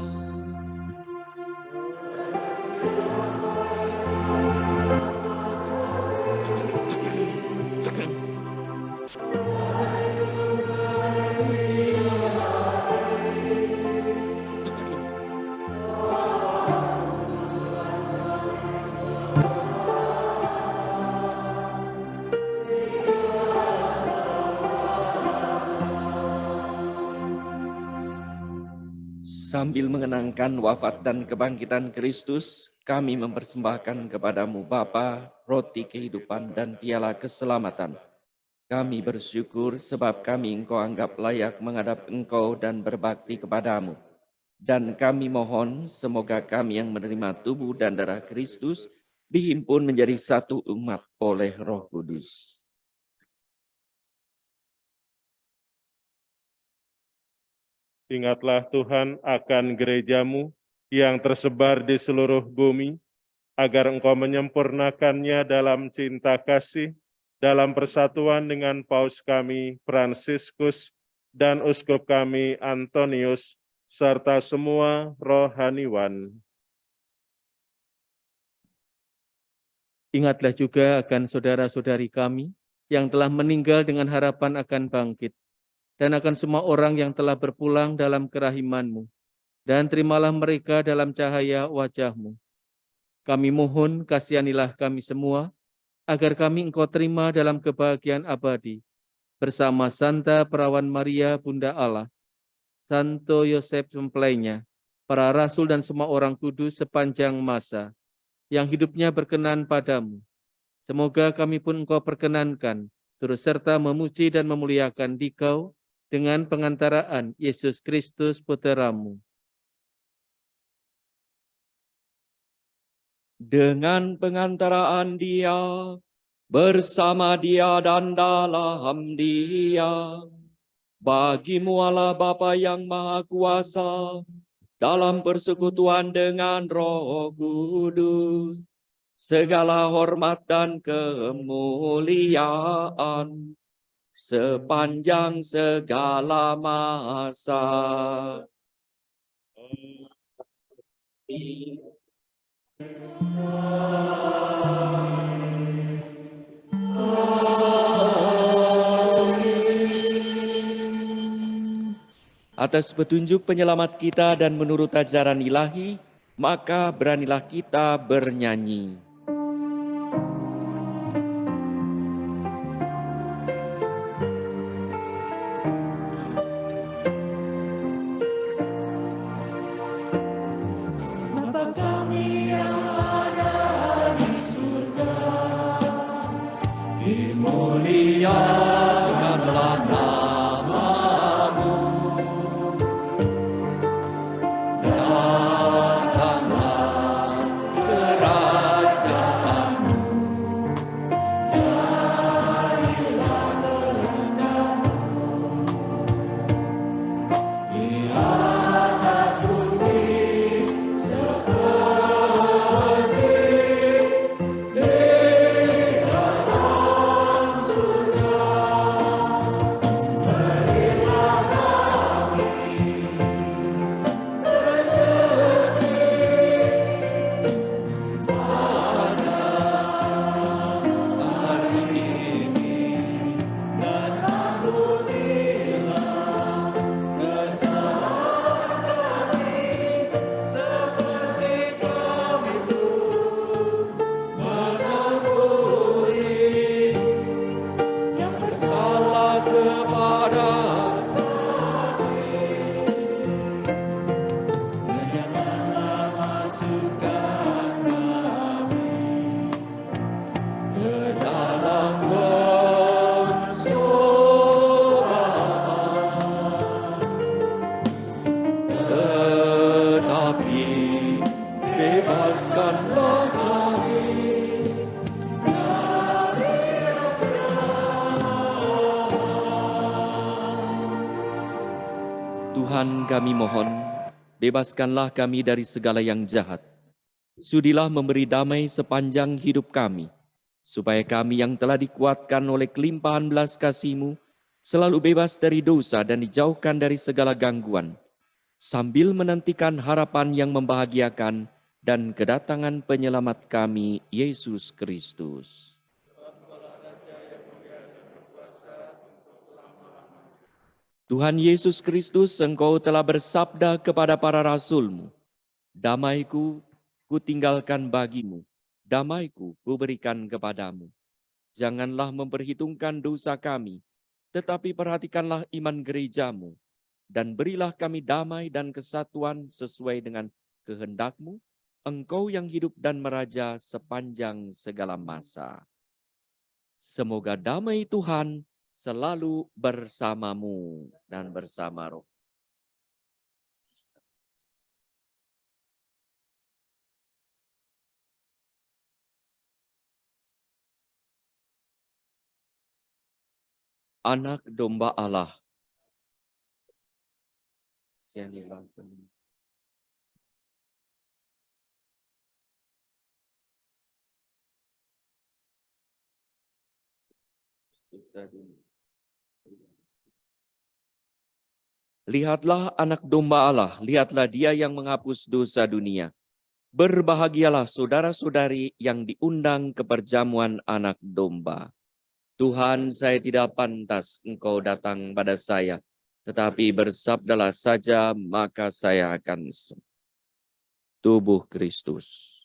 Sambil mengenangkan wafat dan kebangkitan Kristus, kami mempersembahkan kepadamu Bapa, roti kehidupan dan piala keselamatan. Kami bersyukur sebab kami Engkau anggap layak menghadap Engkau dan berbakti kepadamu. Dan kami mohon semoga kami yang menerima tubuh dan darah Kristus dihimpun menjadi satu umat oleh Roh Kudus. Ingatlah Tuhan akan gerejamu yang tersebar di seluruh bumi, agar Engkau menyempurnakannya dalam cinta kasih, dalam persatuan dengan Paus kami Fransiskus dan Uskup kami Antonius, serta semua rohaniwan. Ingatlah juga akan saudara-saudari kami yang telah meninggal dengan harapan akan bangkit, dan akan semua orang yang telah berpulang dalam kerahiman-Mu, dan terimalah mereka dalam cahaya wajah-Mu. Kami mohon kasihanilah kami semua, agar kami Engkau terima dalam kebahagiaan abadi, bersama Santa Perawan Maria Bunda Allah, Santo Yosef mempelainya, para rasul dan semua orang kudus sepanjang masa, yang hidupnya berkenan padamu. Semoga kami pun Engkau perkenankan, turut serta memuji dan memuliakan Dikau, dengan pengantaraan Yesus Kristus Putra-Mu. Dengan pengantaraan Dia, bersama Dia dan dalam Dia, bagi-Mu Allah Bapa yang Maha Kuasa, dalam persekutuan dengan Roh Kudus, segala hormat dan kemuliaan sepanjang segala masa. Atas petunjuk penyelamat kita dan menurut ajaran ilahi, maka beranilah kita bernyanyi. Dimuliakanlah namamu, datanglah kerajaanmu, jadilah kehendakmu di atas bumi seperti Tuhan, kami mohon, bebaskanlah kami dari segala yang jahat. Sudilah memberi damai sepanjang hidup kami, supaya kami yang telah dikuatkan oleh kelimpahan belas kasih-Mu, selalu bebas dari dosa dan dijauhkan dari segala gangguan, sambil menantikan harapan yang membahagiakan dan kedatangan penyelamat kami, Yesus Kristus. Tuhan Yesus Kristus, Engkau telah bersabda kepada para rasul-Mu, "Damai-Ku kutinggalkan bagimu, damai-Ku kuberikan kepadamu. Janganlah memperhitungkan dosa kami, tetapi perhatikanlah iman gereja-Mu, dan berilah kami damai dan kesatuan sesuai dengan kehendak-Mu, Engkau yang hidup dan meraja sepanjang segala masa." Semoga damai Tuhan selalu bersamamu dan bersama roh. Anak domba Allah. Lihatlah anak domba Allah, lihatlah dia yang menghapus dosa dunia. Berbahagialah saudara-saudari yang diundang ke perjamuan anak domba. Tuhan, saya tidak pantas Engkau datang pada saya, tetapi bersabdalah saja, maka saya akan sembuh. Tubuh Kristus.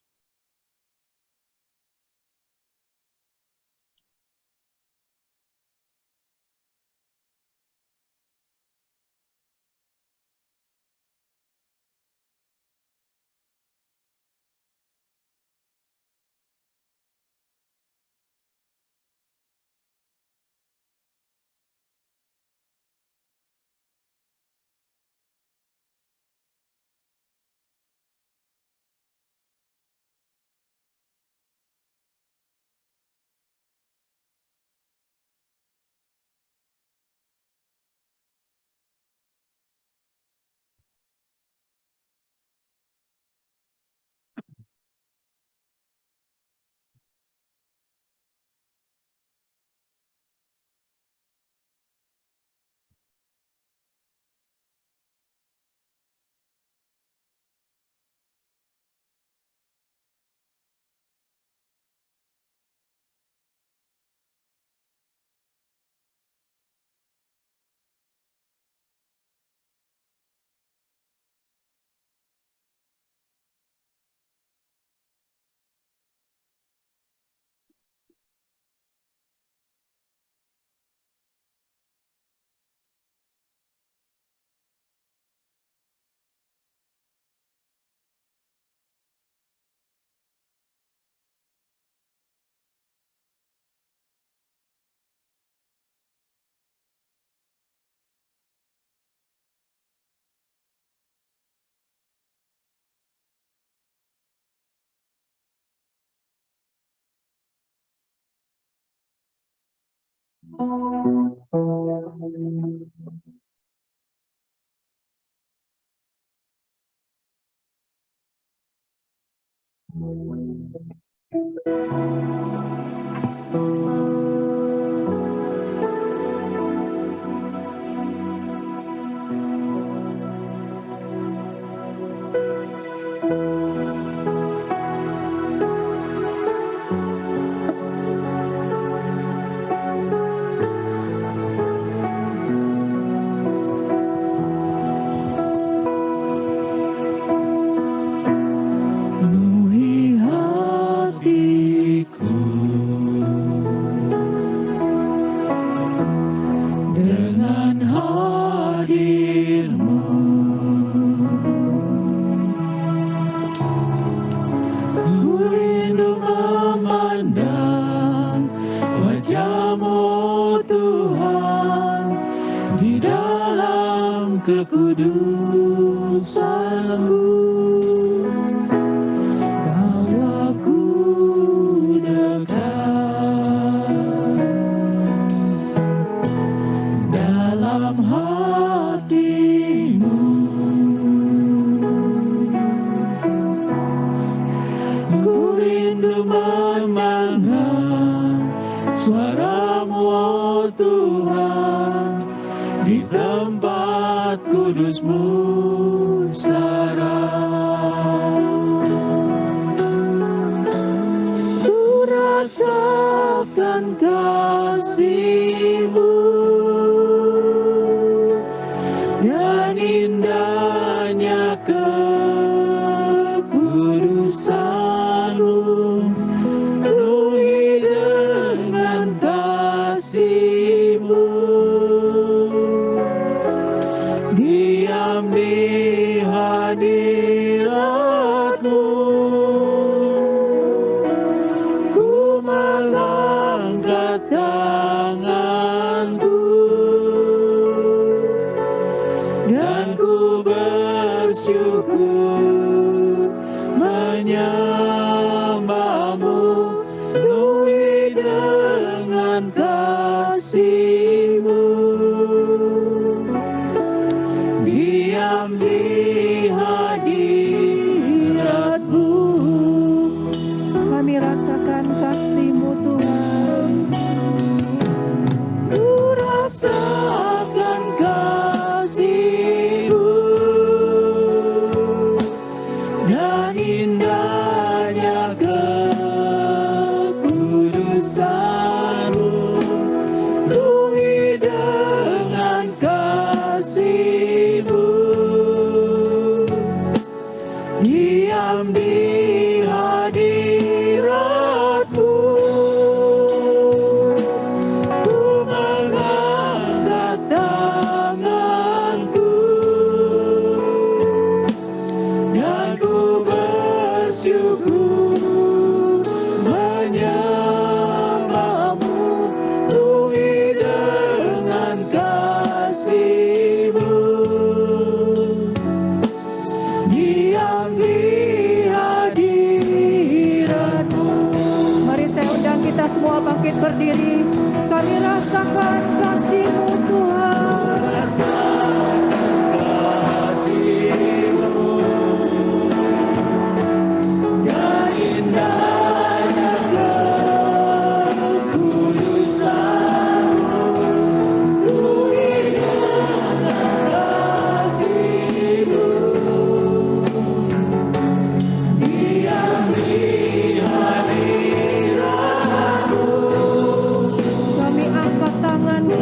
Penuhi hatiku dengan hadir-Mu. Ku rindu memandang wajah-Mu Tuhan di dalam kekudusan-Mu. Ku rindu memandang suaramu oh Tuhan, di tempat kudus-Mu sekarang. Ku rasakan kasih-Mu dan indahnya kekudusan-Mu, penuhi dengan kasih-Mu. Diam di hadirat-Mu, ku mengangkat tanganku dan ku bersyukur menyembah-Mu, penuhi dengan kasih-Mu. Diam di hadirat-Mu, kami rasakan kasih-Mu Tuhan. Ku rasakan kasih-Mu dan indahnya kekudusan-Mu, penuhi dengan kasih-Mu. Diam di hadirat-Mu, ku mengangkat tanganku dan ku bersyukur menyembah-Mu, penuhi dengan kasih-Mu. Diam di hadirat-Mu. Mari saya undang kita semua bangkit berdiri. Kami rasakan kasih-Mu Tuhan. Rasakan kasih-Mu dan indahnya kekudusan-Mu, penuhi dengan kasih-Mu. Diam di hadirat-Mu, kami angkat tangan kami.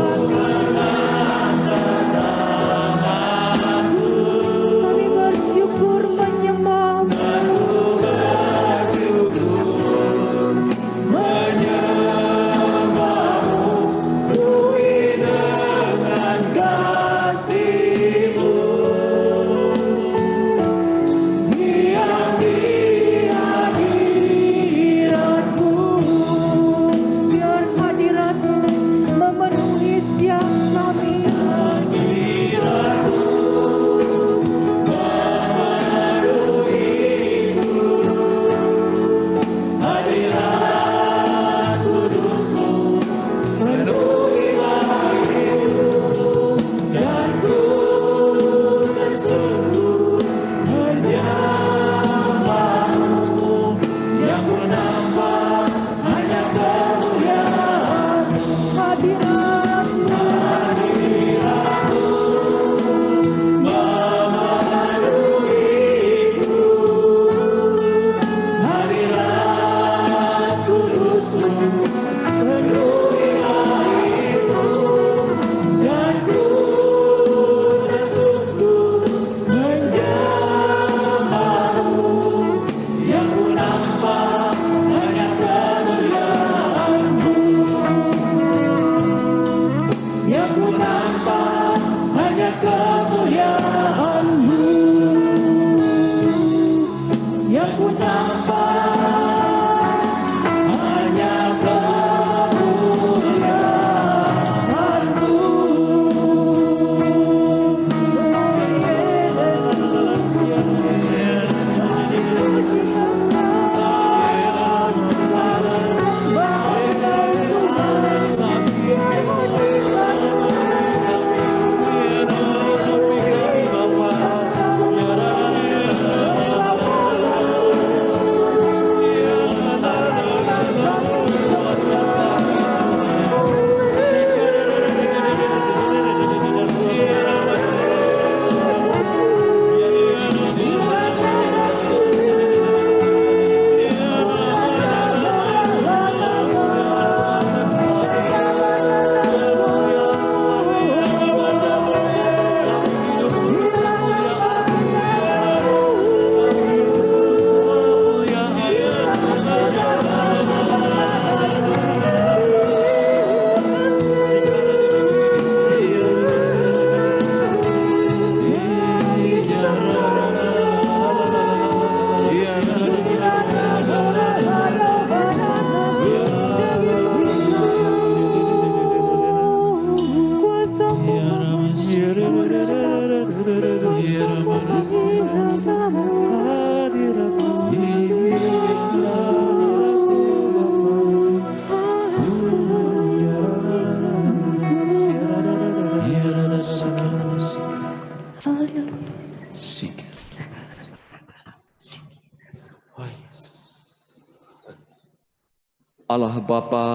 Allah Bapa,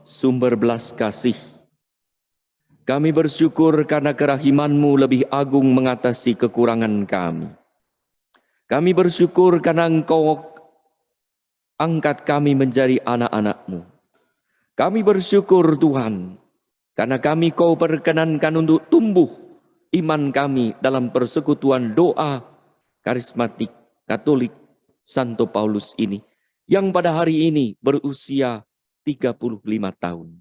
sumber belas kasih, kami bersyukur karena kerahiman-Mu lebih agung mengatasi kekurangan kami. Kami bersyukur karena Engkau angkat kami menjadi anak-anak-Mu. Kami bersyukur Tuhan, karena kami Kau perkenankan untuk tumbuh iman kami dalam persekutuan doa karismatik Katolik Santo Paulus ini, yang pada hari ini berusia 35 tahun.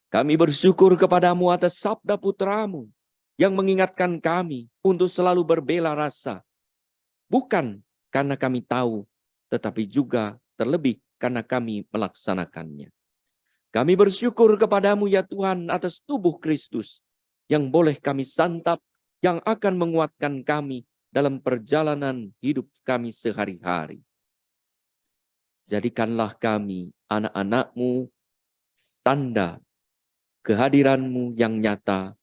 Kami bersyukur kepadamu atas sabda putramu yang mengingatkan kami untuk selalu berbela rasa. Bukan karena kami tahu, tetapi juga terlebih karena kami melaksanakannya. Kami bersyukur kepadamu ya Tuhan atas tubuh Kristus yang boleh kami santap, yang akan menguatkan kami dalam perjalanan hidup kami sehari-hari. Jadikanlah kami anak-anak-Mu tanda kehadiran-Mu yang nyata,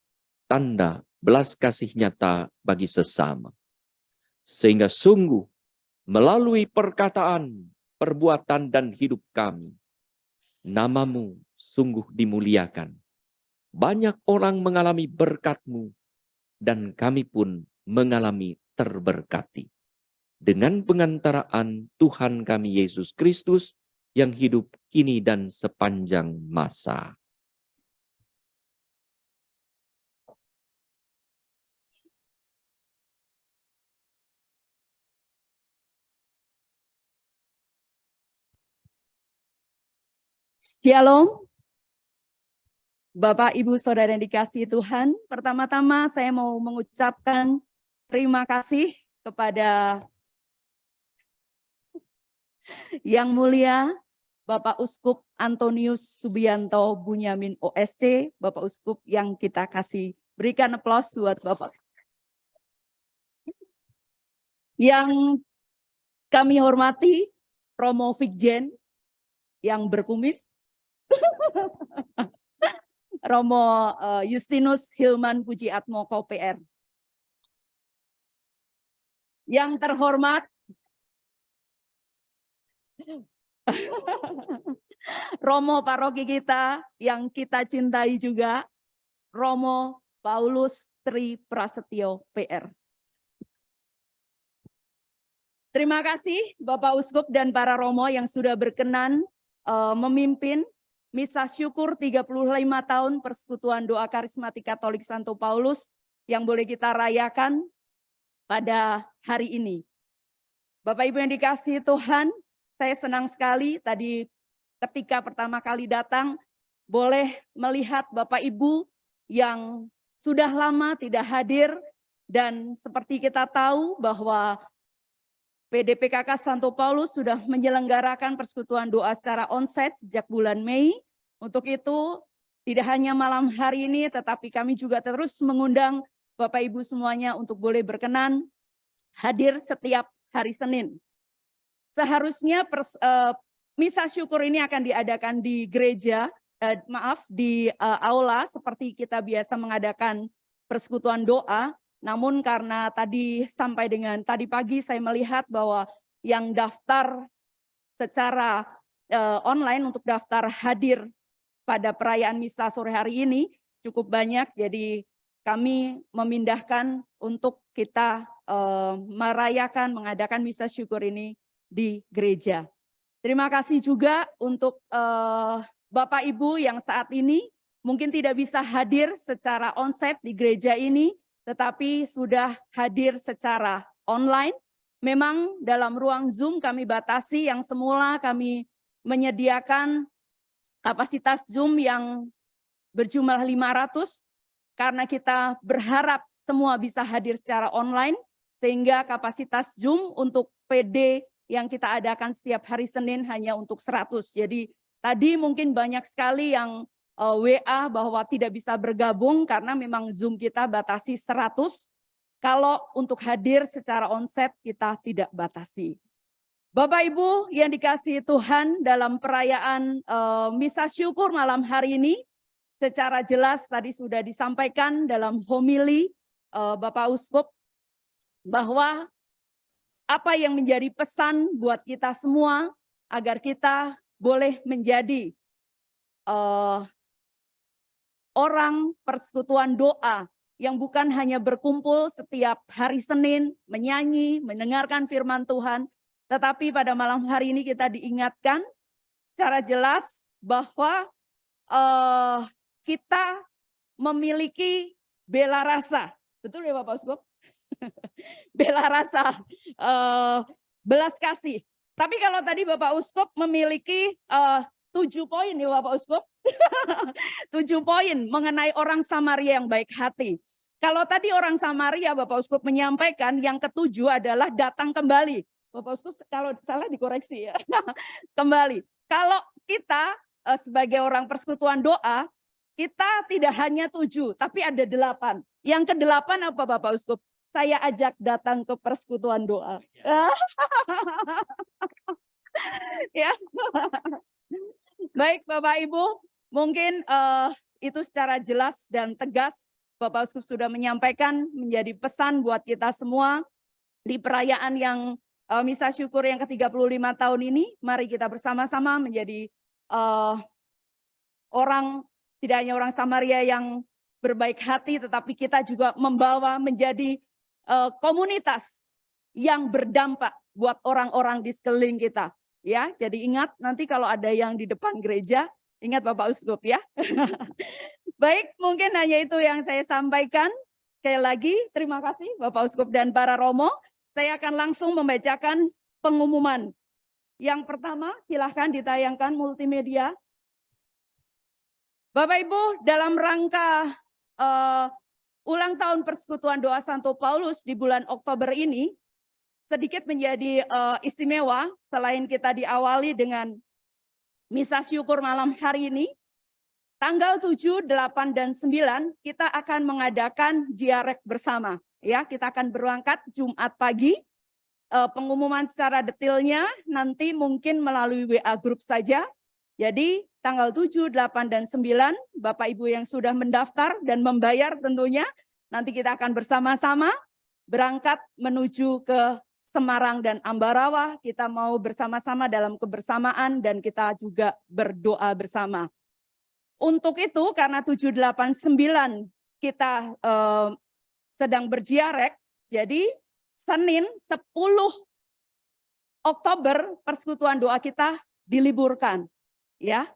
tanda belas kasih nyata bagi sesama. Sehingga sungguh melalui perkataan, perbuatan, dan hidup kami, nama-Mu sungguh dimuliakan. Banyak orang mengalami berkat-Mu, dan kami pun mengalami terberkati. Dengan pengantaraan Tuhan kami Yesus Kristus yang hidup kini dan sepanjang masa. Shalom, Bapak, Ibu, Saudara yang dikasihi Tuhan. Pertama-tama saya mau mengucapkan terima kasih kepada Yang Mulia Bapak Uskup Antonius Subianto Bunyamin OSC, Bapak Uskup yang kita kasih. Berikan aplaus buat Bapak. Yang kami hormati, Romo Vikjen yang berkumis, Romo Justinus Hilman Puji Atmoko PR. Yang terhormat Romo Paroki kita yang kita cintai juga, Romo Paulus Tri Prasetyo PR. Terima kasih Bapak Uskup dan para Romo yang sudah berkenan memimpin Misa Syukur 35 tahun Persekutuan Doa Karismatik Katolik Santo Paulus yang boleh kita rayakan pada hari ini. Bapak Ibu yang dikasihi Tuhan, saya senang sekali tadi ketika pertama kali datang boleh melihat Bapak Ibu yang sudah lama tidak hadir, dan seperti kita tahu bahwa PDPKK Santo Paulus sudah menyelenggarakan persekutuan doa secara onsite sejak bulan Mei. Untuk itu tidak hanya malam hari ini, tetapi kami juga terus mengundang Bapak Ibu semuanya untuk boleh berkenan hadir setiap hari Senin. Seharusnya Misa Syukur ini akan diadakan di gereja, di aula seperti kita biasa mengadakan persekutuan doa. Namun karena tadi sampai dengan tadi pagi saya melihat bahwa yang daftar secara online untuk daftar hadir pada perayaan Misa sore hari ini cukup banyak. Jadi kami memindahkan untuk kita merayakan, mengadakan Misa Syukur ini di gereja. Terima kasih juga untuk Bapak Ibu yang saat ini mungkin tidak bisa hadir secara onsite di gereja ini, tetapi sudah hadir secara online. Memang dalam ruang Zoom kami batasi, yang semula kami menyediakan kapasitas Zoom yang berjumlah 500, karena kita berharap semua bisa hadir secara online, sehingga kapasitas Zoom untuk PD yang kita adakan setiap hari Senin hanya untuk 100. Jadi tadi mungkin banyak sekali yang WA bahwa tidak bisa bergabung karena memang Zoom kita batasi 100. Kalau untuk hadir secara onsite kita tidak batasi. Bapak Ibu yang dikasihi Tuhan, dalam perayaan Misa Syukur malam hari ini secara jelas tadi sudah disampaikan dalam homili Bapak Uskup bahwa apa yang menjadi pesan buat kita semua agar kita boleh menjadi orang persekutuan doa yang bukan hanya berkumpul setiap hari Senin, menyanyi, mendengarkan firman Tuhan, tetapi pada malam hari ini kita diingatkan secara jelas bahwa kita memiliki bela rasa. Betul ya Bapak Uskup? Bela rasa, belas kasih. Tapi kalau tadi Bapak Uskup memiliki 7 poin ya Bapak Uskup. 7 poin mengenai orang Samaria yang baik hati. Kalau tadi orang Samaria Bapak Uskup menyampaikan yang ke-7 adalah datang kembali. Bapak Uskup kalau salah dikoreksi ya. Kembali. Kalau kita sebagai orang persekutuan doa, kita tidak hanya 7, tapi ada 8. Yang ke-8 apa Bapak Uskup? Saya ajak datang ke persekutuan doa. Ya. Baik Bapak Ibu, mungkin itu secara jelas dan tegas Bapak Uskup sudah menyampaikan menjadi pesan buat kita semua di perayaan yang Misa Syukur yang ke-35 tahun ini. Mari kita bersama-sama menjadi orang, tidak hanya orang Samaria yang berbaik hati, tetapi kita juga membawa menjadi komunitas yang berdampak buat orang-orang di sekeliling kita. Ya, jadi ingat nanti kalau ada yang di depan gereja, ingat Bapak Uskup ya. Baik, mungkin hanya itu yang saya sampaikan. Sekali lagi, terima kasih Bapak Uskup dan para Romo. Saya akan langsung membacakan pengumuman. Yang pertama, silahkan ditayangkan multimedia. Bapak Ibu, dalam rangka ulang tahun Persekutuan Doa Santo Paulus di bulan Oktober ini, sedikit menjadi istimewa selain kita diawali dengan Misa Syukur malam hari ini, tanggal 7, 8, dan 9 kita akan mengadakan jiarek bersama. Ya, kita akan berangkat Jumat pagi. Pengumuman secara detailnya nanti mungkin melalui WA grup saja. Jadi tanggal 7, 8, dan 9 Bapak Ibu yang sudah mendaftar dan membayar tentunya nanti kita akan bersama-sama berangkat menuju ke Semarang dan Ambarawa. Kita mau bersama-sama dalam kebersamaan dan kita juga berdoa bersama. Untuk itu karena 7, 8, 9 kita sedang berjiarek, jadi Senin 10 Oktober Persekutuan Doa kita diliburkan. Ya,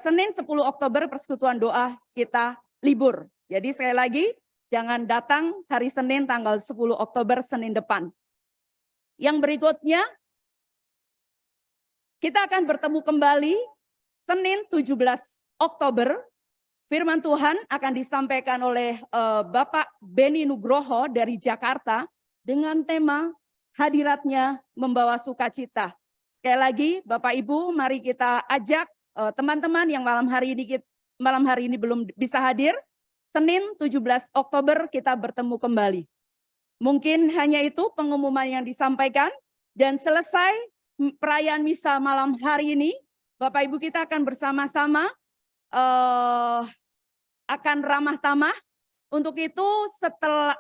Senin 10 Oktober Persekutuan Doa kita libur. Jadi sekali lagi, jangan datang hari Senin tanggal 10 Oktober, Senin depan. Yang berikutnya, kita akan bertemu kembali Senin 17 Oktober. Firman Tuhan akan disampaikan oleh Bapak Beni Nugroho dari Jakarta dengan tema hadiratnya membawa sukacita. Sekali lagi, Bapak Ibu, mari kita ajak teman-teman yang malam hari ini belum bisa hadir. Senin 17 Oktober kita bertemu kembali. Mungkin hanya itu pengumuman yang disampaikan dan selesai perayaan misa malam hari ini, Bapak Ibu kita akan bersama-sama akan ramah tamah. Untuk itu setelah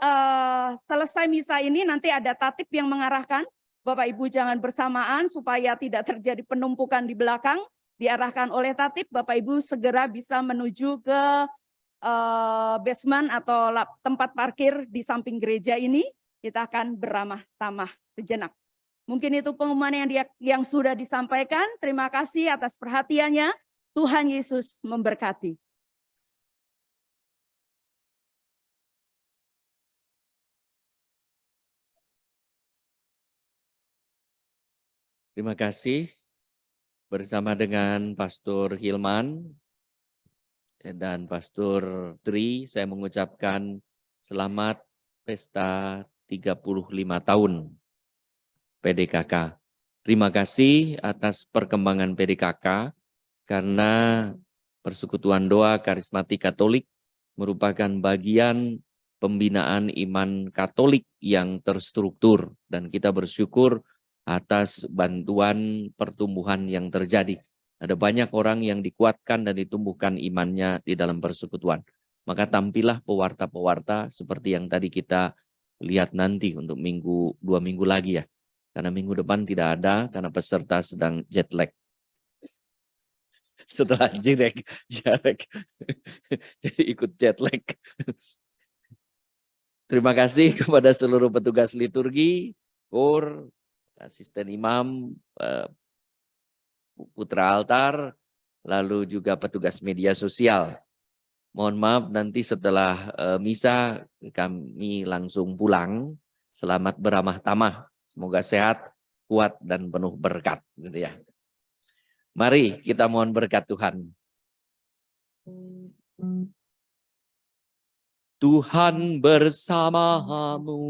selesai misa ini nanti ada tatip yang mengarahkan. Bapak Ibu jangan bersamaan supaya tidak terjadi penumpukan di belakang. Diarahkan oleh tatip, Bapak Ibu segera bisa menuju ke basement atau tempat parkir di samping gereja ini. Kita akan beramah tamah sejenak. Mungkin itu pengumuman yang sudah disampaikan. Terima kasih atas perhatiannya. Tuhan Yesus memberkati. Terima kasih. Bersama dengan Pastor Hilman dan Pastor Tri, saya mengucapkan selamat pesta 35 tahun PDKK. Terima kasih atas perkembangan PDKK karena Persekutuan Doa Karismatik Katolik merupakan bagian pembinaan iman Katolik yang terstruktur dan kita bersyukur atas bantuan pertumbuhan yang terjadi. Ada banyak orang yang dikuatkan dan ditumbuhkan imannya di dalam persekutuan. Maka tampillah pewarta-pewarta seperti yang tadi kita lihat nanti untuk 2 minggu lagi ya. Karena minggu depan tidak ada karena peserta sedang jet lag. setelah Jarek jadi ikut jet lag. Terima kasih kepada seluruh petugas liturgi, kor, asisten imam, putra altar, lalu juga petugas media sosial. Mohon maaf nanti setelah misa kami langsung pulang. Selamat beramah tamah. Semoga sehat, kuat dan penuh berkat, gitu ya. Mari kita mohon berkat Tuhan. Tuhan bersamamu.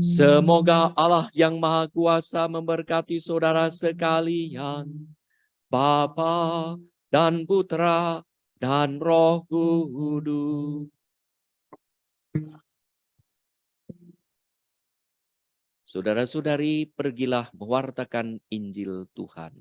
Semoga Allah yang Maha Kuasa memberkati saudara sekalian, Bapa dan Putra dan Roh Kudus. Saudara-saudari, pergilah mewartakan Injil Tuhan.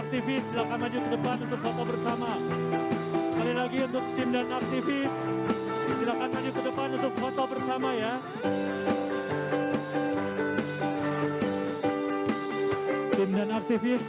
aktivis, silakan maju ke depan untuk foto bersama. Sekali lagi untuk tim dan aktivis, silakan maju ke depan untuk foto bersama ya. Tim dan aktivis,